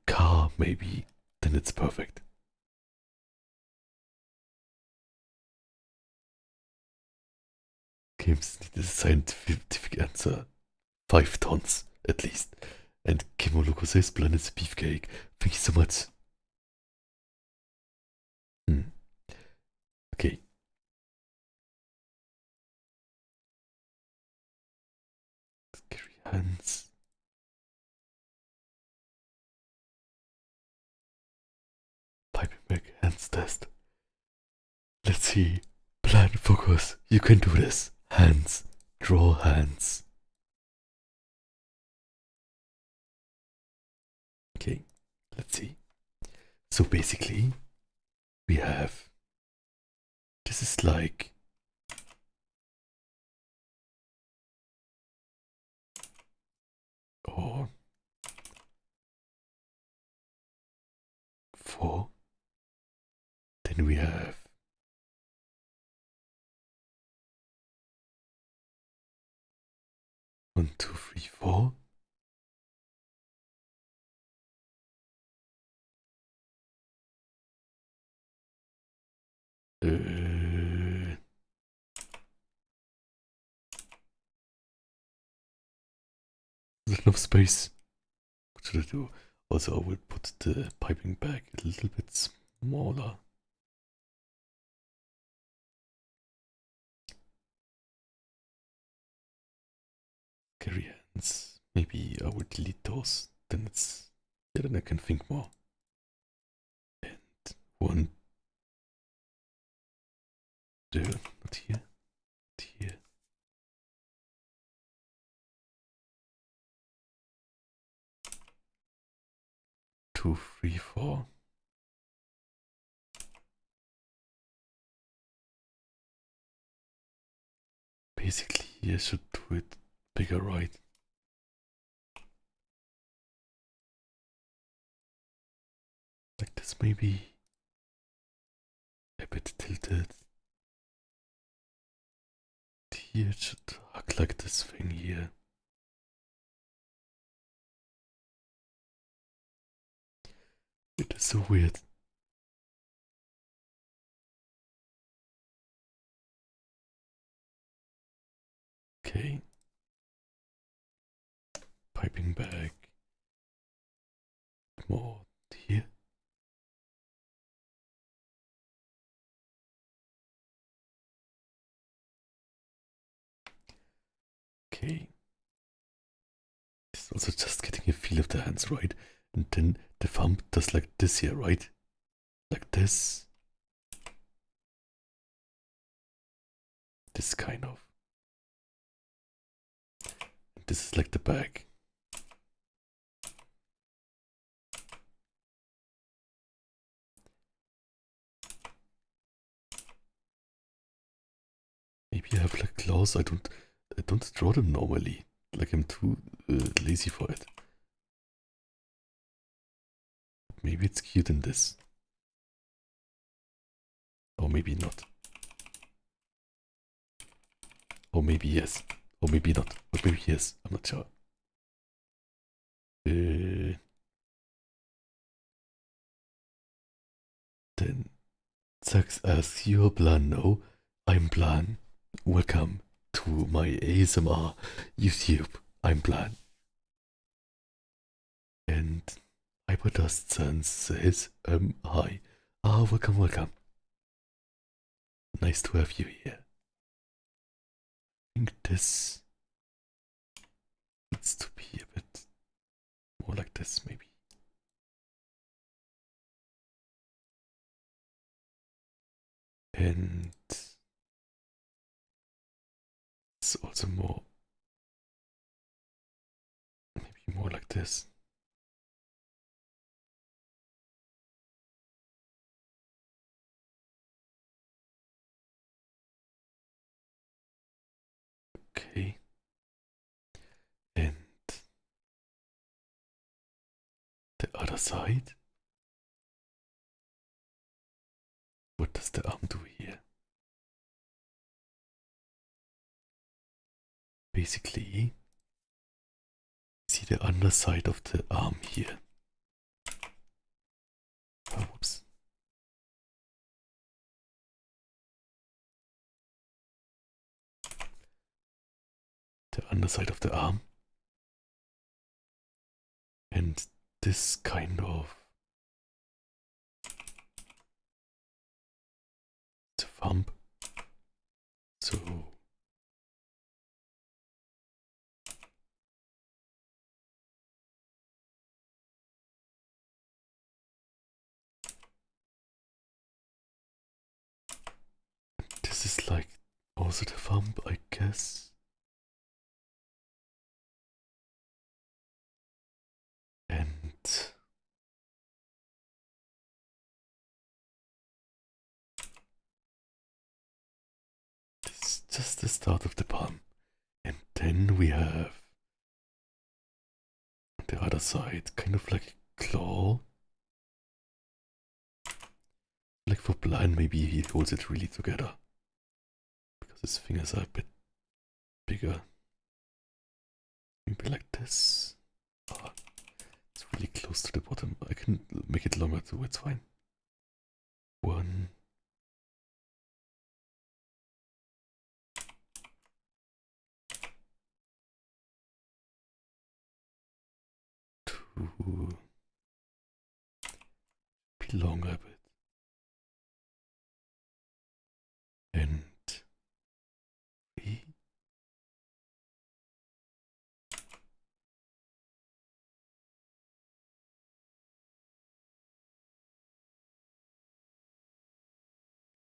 car, maybe. Then it's perfect. Games need a scientific answer. 5 tons at least. And Kimoloko says, "Blan is beefcake." Thank you so much. Okay. Scary hands. Piping back hands test. Let's see. Blan, focus. You can do this. Hands. Draw hands. Okay. Let's see. So basically, we have. This is like. Oh. 4. Then we have 1, 2, 3, 4. There's enough space. What should I do? Also, I will put the piping back a little bit smaller. Scary hands. Maybe I will delete those. Then it's. Yeah, then I can think more. And 1. Not here. Not here. 2, 3, 4. Basically, I should do it bigger, right? Like this, maybe. A bit tilted. Here it should look like this thing here. It is so weird. Okay. Piping back. More here. Okay. It's also just getting a feel of the hands, right? And then the thumb does like this here, right? Like this. This kind of. And this is like the back. Maybe I have like claws. I don't draw them normally. Like I'm too lazy for it. Maybe it's cute in this. Or maybe not. Or maybe yes. Or maybe not. Or maybe yes. I'm not sure. Then Zax asks, "You're Blan?" "No, I'm Blan. Welcome to my ASMR YouTube. I'm Blan." And Hyperdust Sans says, hi. Ah, welcome, welcome. Nice to have you here. I think this needs to be a bit more like this, maybe. And it's also more, maybe more like this. Okay. And the other side. What does the arm do here? Basically, see the underside of the arm here. Oh, whoops. The underside of the arm. And this kind of the thumb. So this is like also the thumb, I guess. And this is just the start of the palm. And then we have on the other side kind of like a claw. Like for Blan, maybe he holds it really together. Because his fingers are a bit bigger. Maybe like this. Oh, it's really close to the bottom. I can make it longer too, it's fine. 1, 2, be longer a bit. And 3.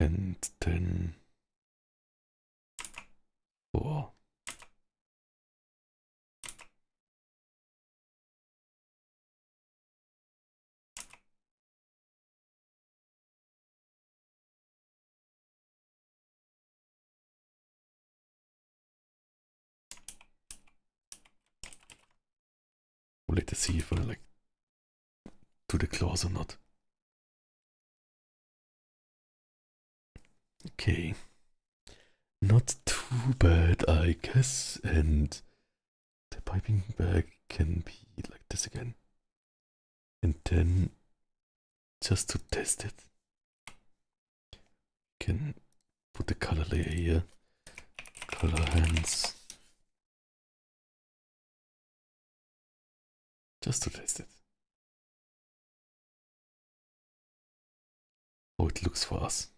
And then 4. We'll later see if I like do the claws or not. Okay. Not too bad, I guess. And the piping bag can be like this again. And then, just to test it, you can put the color layer here. Color hands. Just to test it. How it looks for us.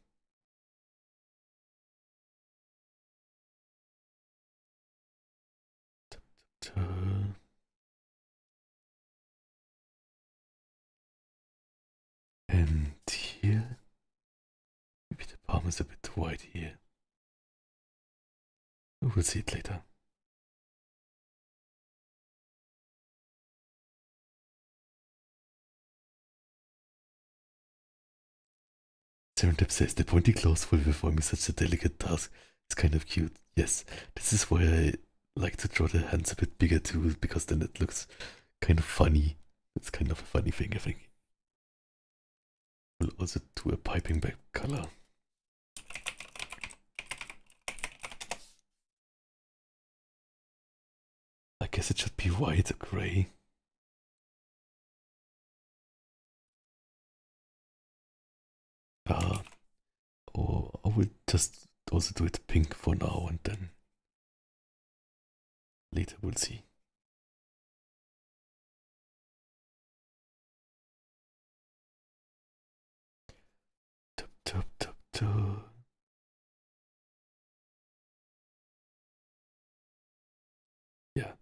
And here, maybe the palm is a bit wide here. We'll see it later. Serendip says the pointy claws will perform such a delicate task. It's kind of cute. Yes, this is why I like to draw the hands a bit bigger too, because then it looks kind of funny. It's kind of a funny thing, I think. We'll also do a piping back color. I guess it should be white or gray. Or I will just also do it pink for now and then later we'll see. Tap, tap, tap. Yeah.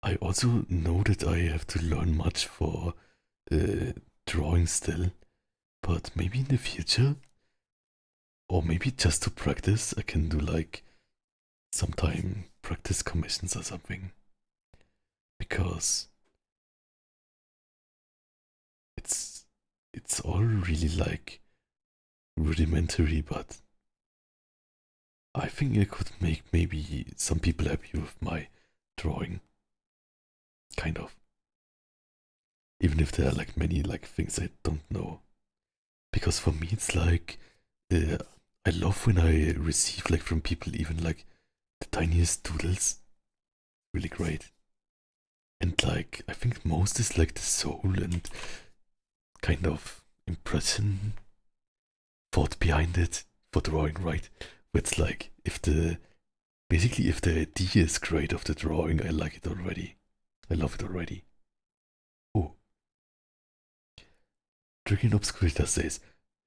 I also know that I have to learn much for uh, drawing still, but maybe in the future, or maybe just to practice, I can do like sometime practice commissions or something. Because it's it's all really like rudimentary, but I think I could make maybe some people happy with my drawing. Kind of. Even if there are like many like things I don't know. Because for me it's like uh, I love when I receive like from people even like the tiniest doodles. Really great. And like I think most is like the soul and kind of impression thought behind it for drawing, right? It's like if the basically if the idea is great of the drawing, I like it already. I love it already. Oh, Dragon Obscurita says,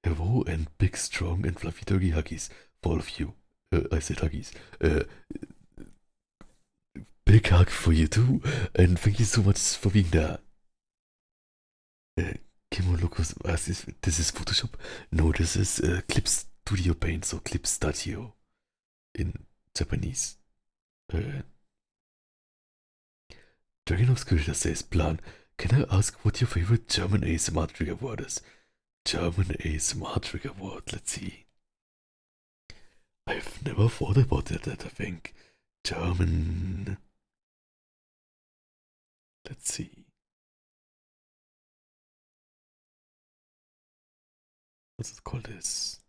hello and big, strong and fluffy doggy huggies for all of you. I said huggies. Big hug for you too, and thank you so much for being there. Kimo Locos, this is Photoshop? No, this is Clip Studio Paint, so Clip Studio in Japanese. Dragon Obscurita says, Blan, can I ask what your favorite German ASMR trigger word is? German ASMR trigger word, let's see. I've never thought about that, I think. German. Let's see. What's it called? This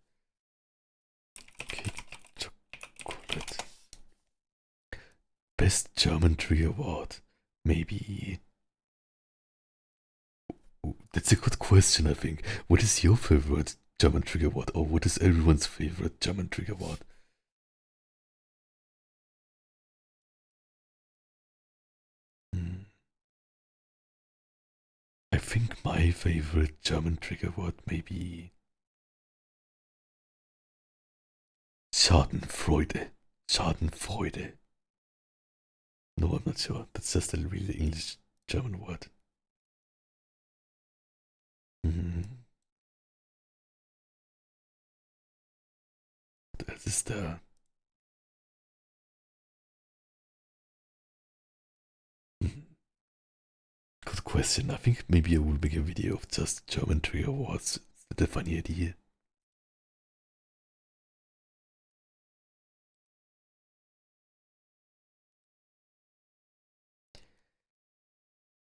cake chocolate. Best German trigger word. Maybe. Ooh, that's a good question, I think. What is your favorite German trigger word? Or what is everyone's favorite German trigger word? Hmm. I think my favorite German trigger word may be Schadenfreude. Schadenfreude. No, I'm not sure. That's just a really English German word. Hmm. What else is there? Hmm. Good question. I think maybe I will make a video of just German trigger words. Is that a funny idea?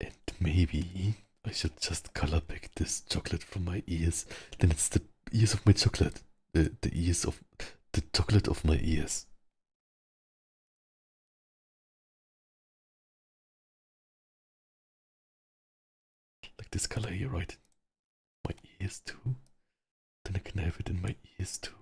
And maybe I should just color pick this chocolate from my ears. Then it's the ears of my chocolate. The ears of the chocolate of my ears. Like this color here, right? My ears too. Then I can have it in my ears too.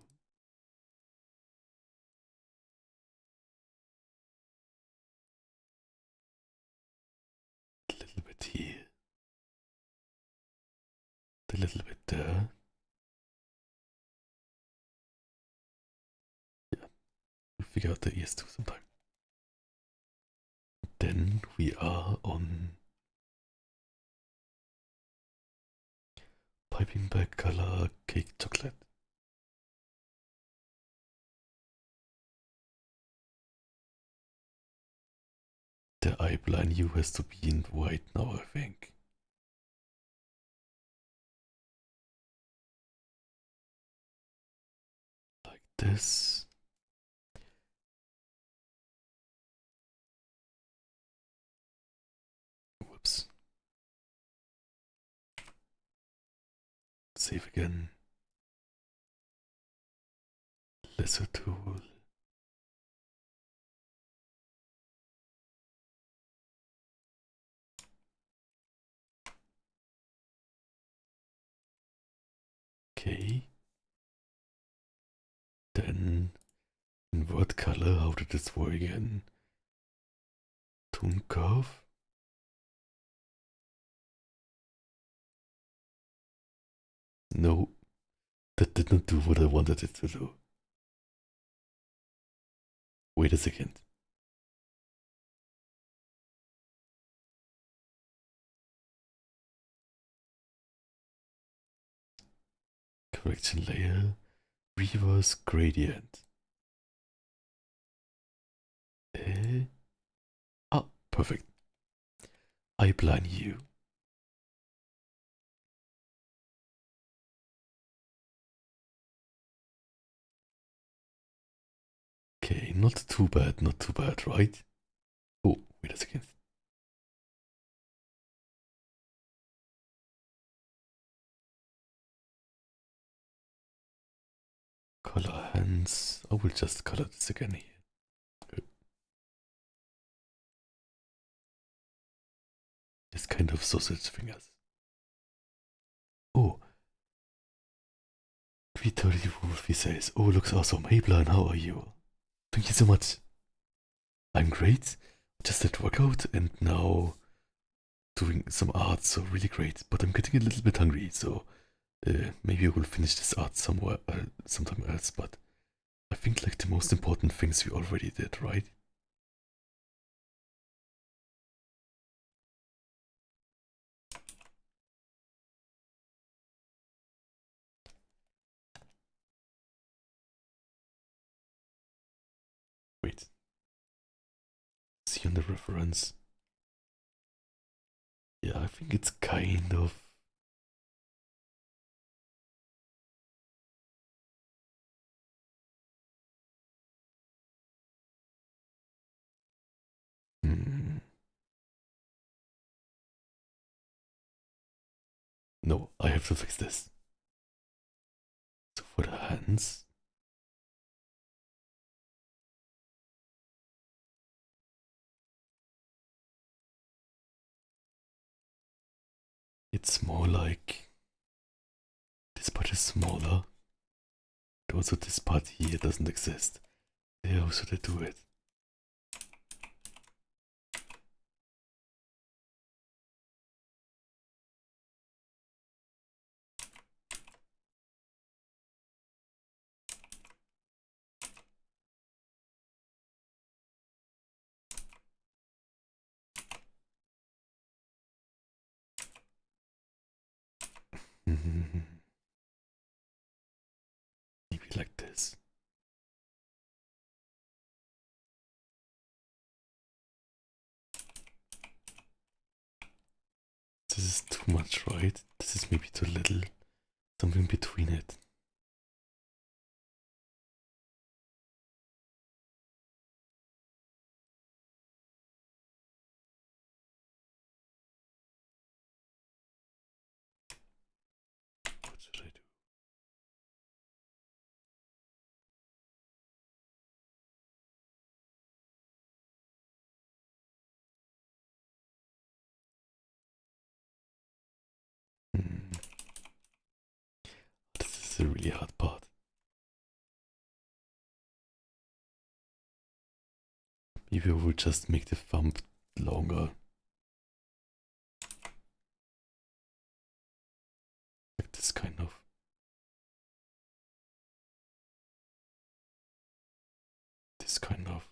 A little bit here. A little bit there. Yeah, we'll figure out the ears too sometime. Then we are on piping back color cake chocolate. The eyeliner hue has to be in white now, I think. Like this. Whoops. Save again. Lasso tool. Okay. Then invert color. How did this work again? Tone curve. No. That did not do what I wanted it to do. Wait a second. Correction layer. Reverse gradient. Ah, perfect. I plan you. Okay, not too bad, not too bad, right? Oh, wait a second. Color hands. I will just color this again here. It's kind of sausage fingers. Oh, 330 Wolfie says, oh, looks awesome. Hey, Blan, how are you? Thank you so much. I'm great. Just at workout and now doing some art, so really great. But I'm getting a little bit hungry, so maybe I will finish this art somewhere, sometime else. But I think like the most important things we already did, right? Wait. See on the reference. Yeah, I think it's kind of. Hmm. No, I have to fix this. So for the hands. It's more like this part is smaller. But also this part here doesn't exist. Yeah, how should I do it? Maybe like this. This is too much, right? This is maybe too little. Something between it. What should I do? Hmm. This is a really hard part. Maybe I will just make the thumb longer. Like this kind of. This kind of.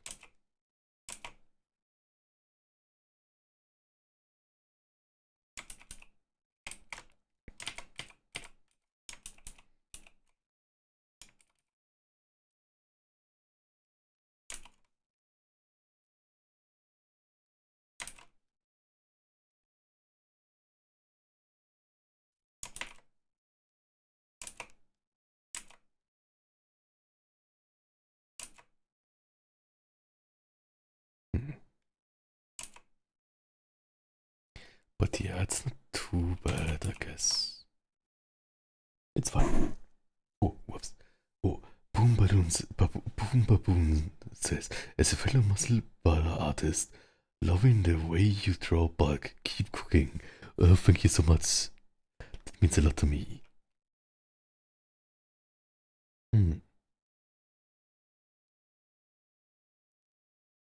Hmm. But yeah, it's not too bad, I guess. It's fine. Oh, whoops. Oh, Boom Balloons, Boom Baboon says, as a fellow muscle butter artist, loving the way you draw bulk. Keep cooking. Thank you so much. That means a lot to me. Hmm.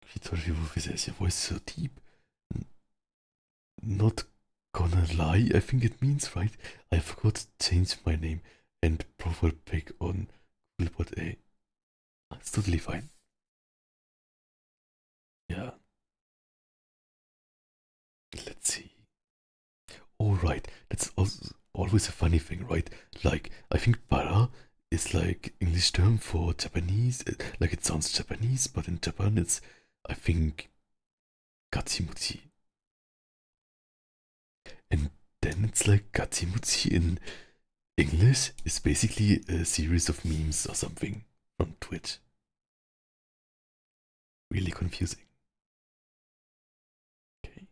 Victoria Wolfie says, your voice is so deep. Not gonna lie, I think it means, right? I forgot to change my name. and profile pic on Google, but it's totally fine. Yeah. Let's see. Alright, that's also always a funny thing, right? Like, I think para is like English term for Japanese. Like, it sounds Japanese, but in Japan it's, I think, gachimuchi. And then it's like gachimuchi in English is basically a series of memes or something from Twitch. Really confusing. Okay.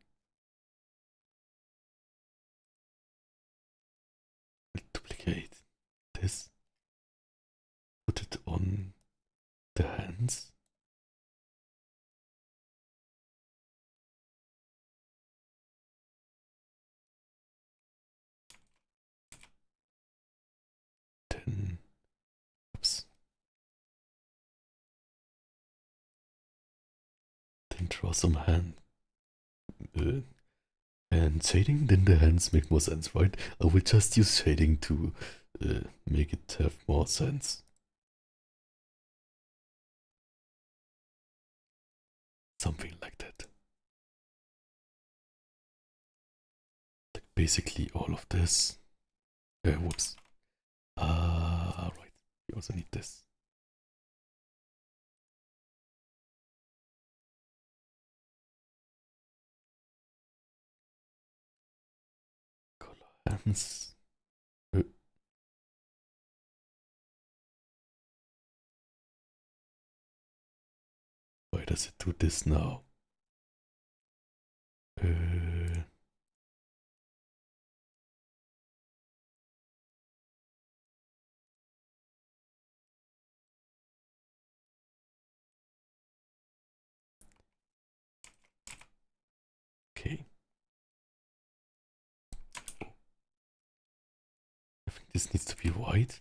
Duplicate this. Put it on the hands. Then, oops. Then draw some hand. And shading, then the hands make more sense, right? I will just use shading to make it have more sense. Something like that. Like basically all of this. Whoops. Right. We also need this. Color hands. Why does it do this now? Okay. I think this needs to be white.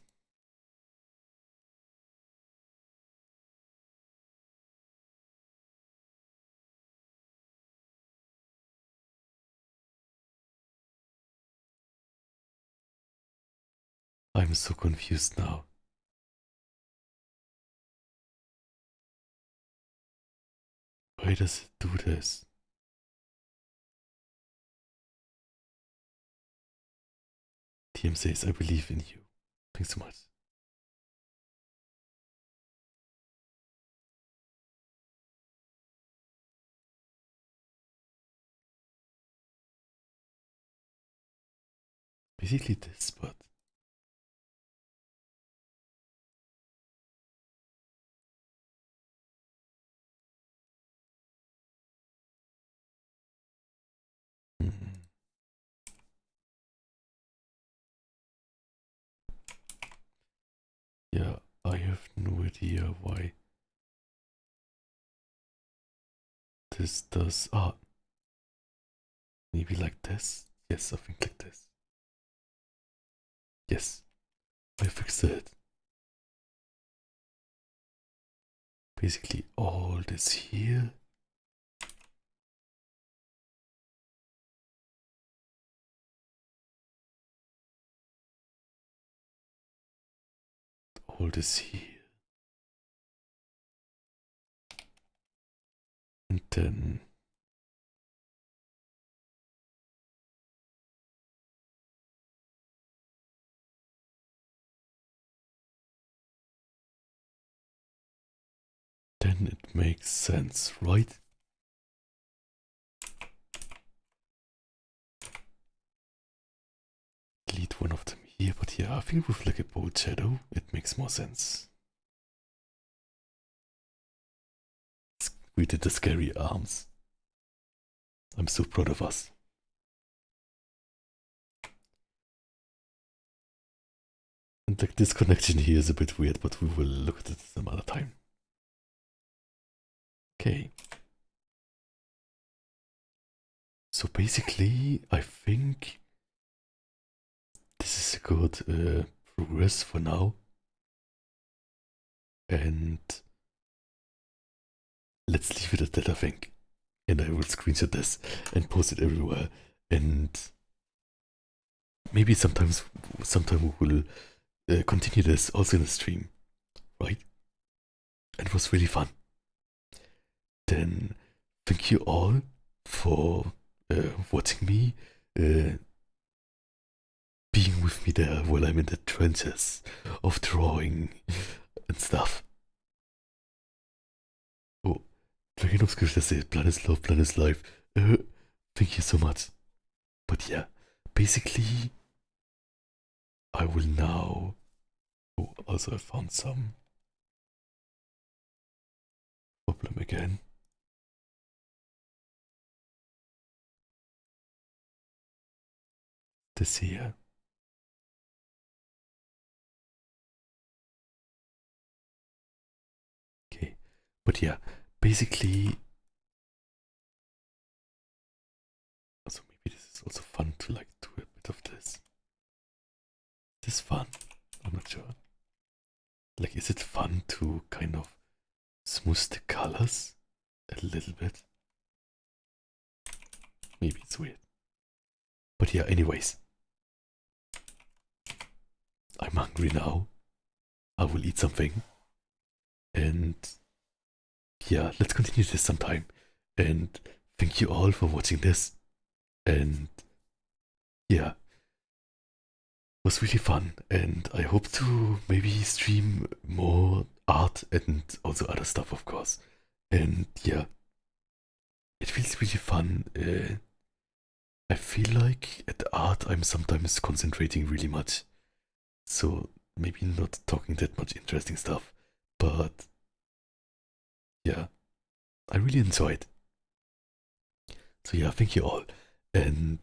I'm so confused now. Why does it do this? TM says, I believe in you. Thanks so much. Basically this, but yeah, I have no idea why this does. Maybe like this? Yes, I think like this. Yes, I fixed it. Basically all this here. All this here. And then it makes sense, right? Delete one of them here, but yeah, I think with like a bold shadow, it makes more sense. We did the scary arms. I'm so proud of us. And like this connection here is a bit weird, but we will look at it some other time. Okay. So basically, I think this is a good progress for now. And let's leave it at that, I think. And I will screenshot this and post it everywhere. And maybe sometime we will continue this also in the stream, right? And it was really fun. Then thank you all for watching me, being with me there while I'm in the trenches of drawing and stuff. Oh, Dragon of Scripture says, Blan is love, Blan is life. Thank you so much. But yeah, basically, I will now. Oh, also, I found some problem again. This here. Okay, but yeah, basically. Also, maybe this is also fun to like do a bit of this. Is this fun? I'm not sure. Like, is it fun to kind of smooth the colors a little bit? Maybe it's weird. But yeah, anyways. I'm hungry now. I will eat something. And yeah, let's continue this sometime. And thank you all for watching this. And yeah, it was really fun. And I hope to maybe stream more art and also other stuff, of course. And yeah, it feels really fun. I feel like at art I'm sometimes concentrating really much. So maybe not talking that much interesting stuff. But yeah, I really enjoyed. So yeah, thank you all. And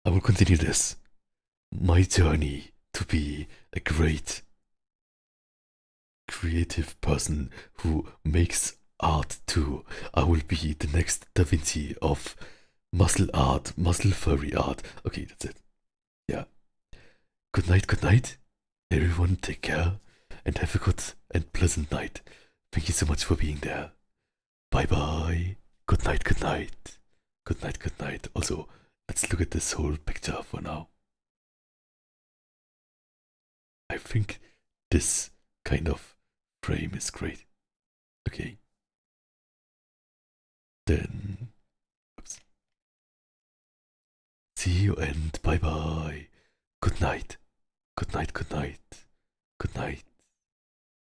I will continue this. My journey to be a great creative person who makes art too. I will be the next Da Vinci of muscle art, muscle furry art. Okay, that's it. Yeah. Good night, everyone. Take care and have a good and pleasant night. Thank you so much for being there. Bye bye. Good night, good night. Good night, good night. Also, let's look at this whole picture for now. I think this kind of frame is great. Okay. Then, oops. See you and bye bye. Good night. Good night, good night. Good night.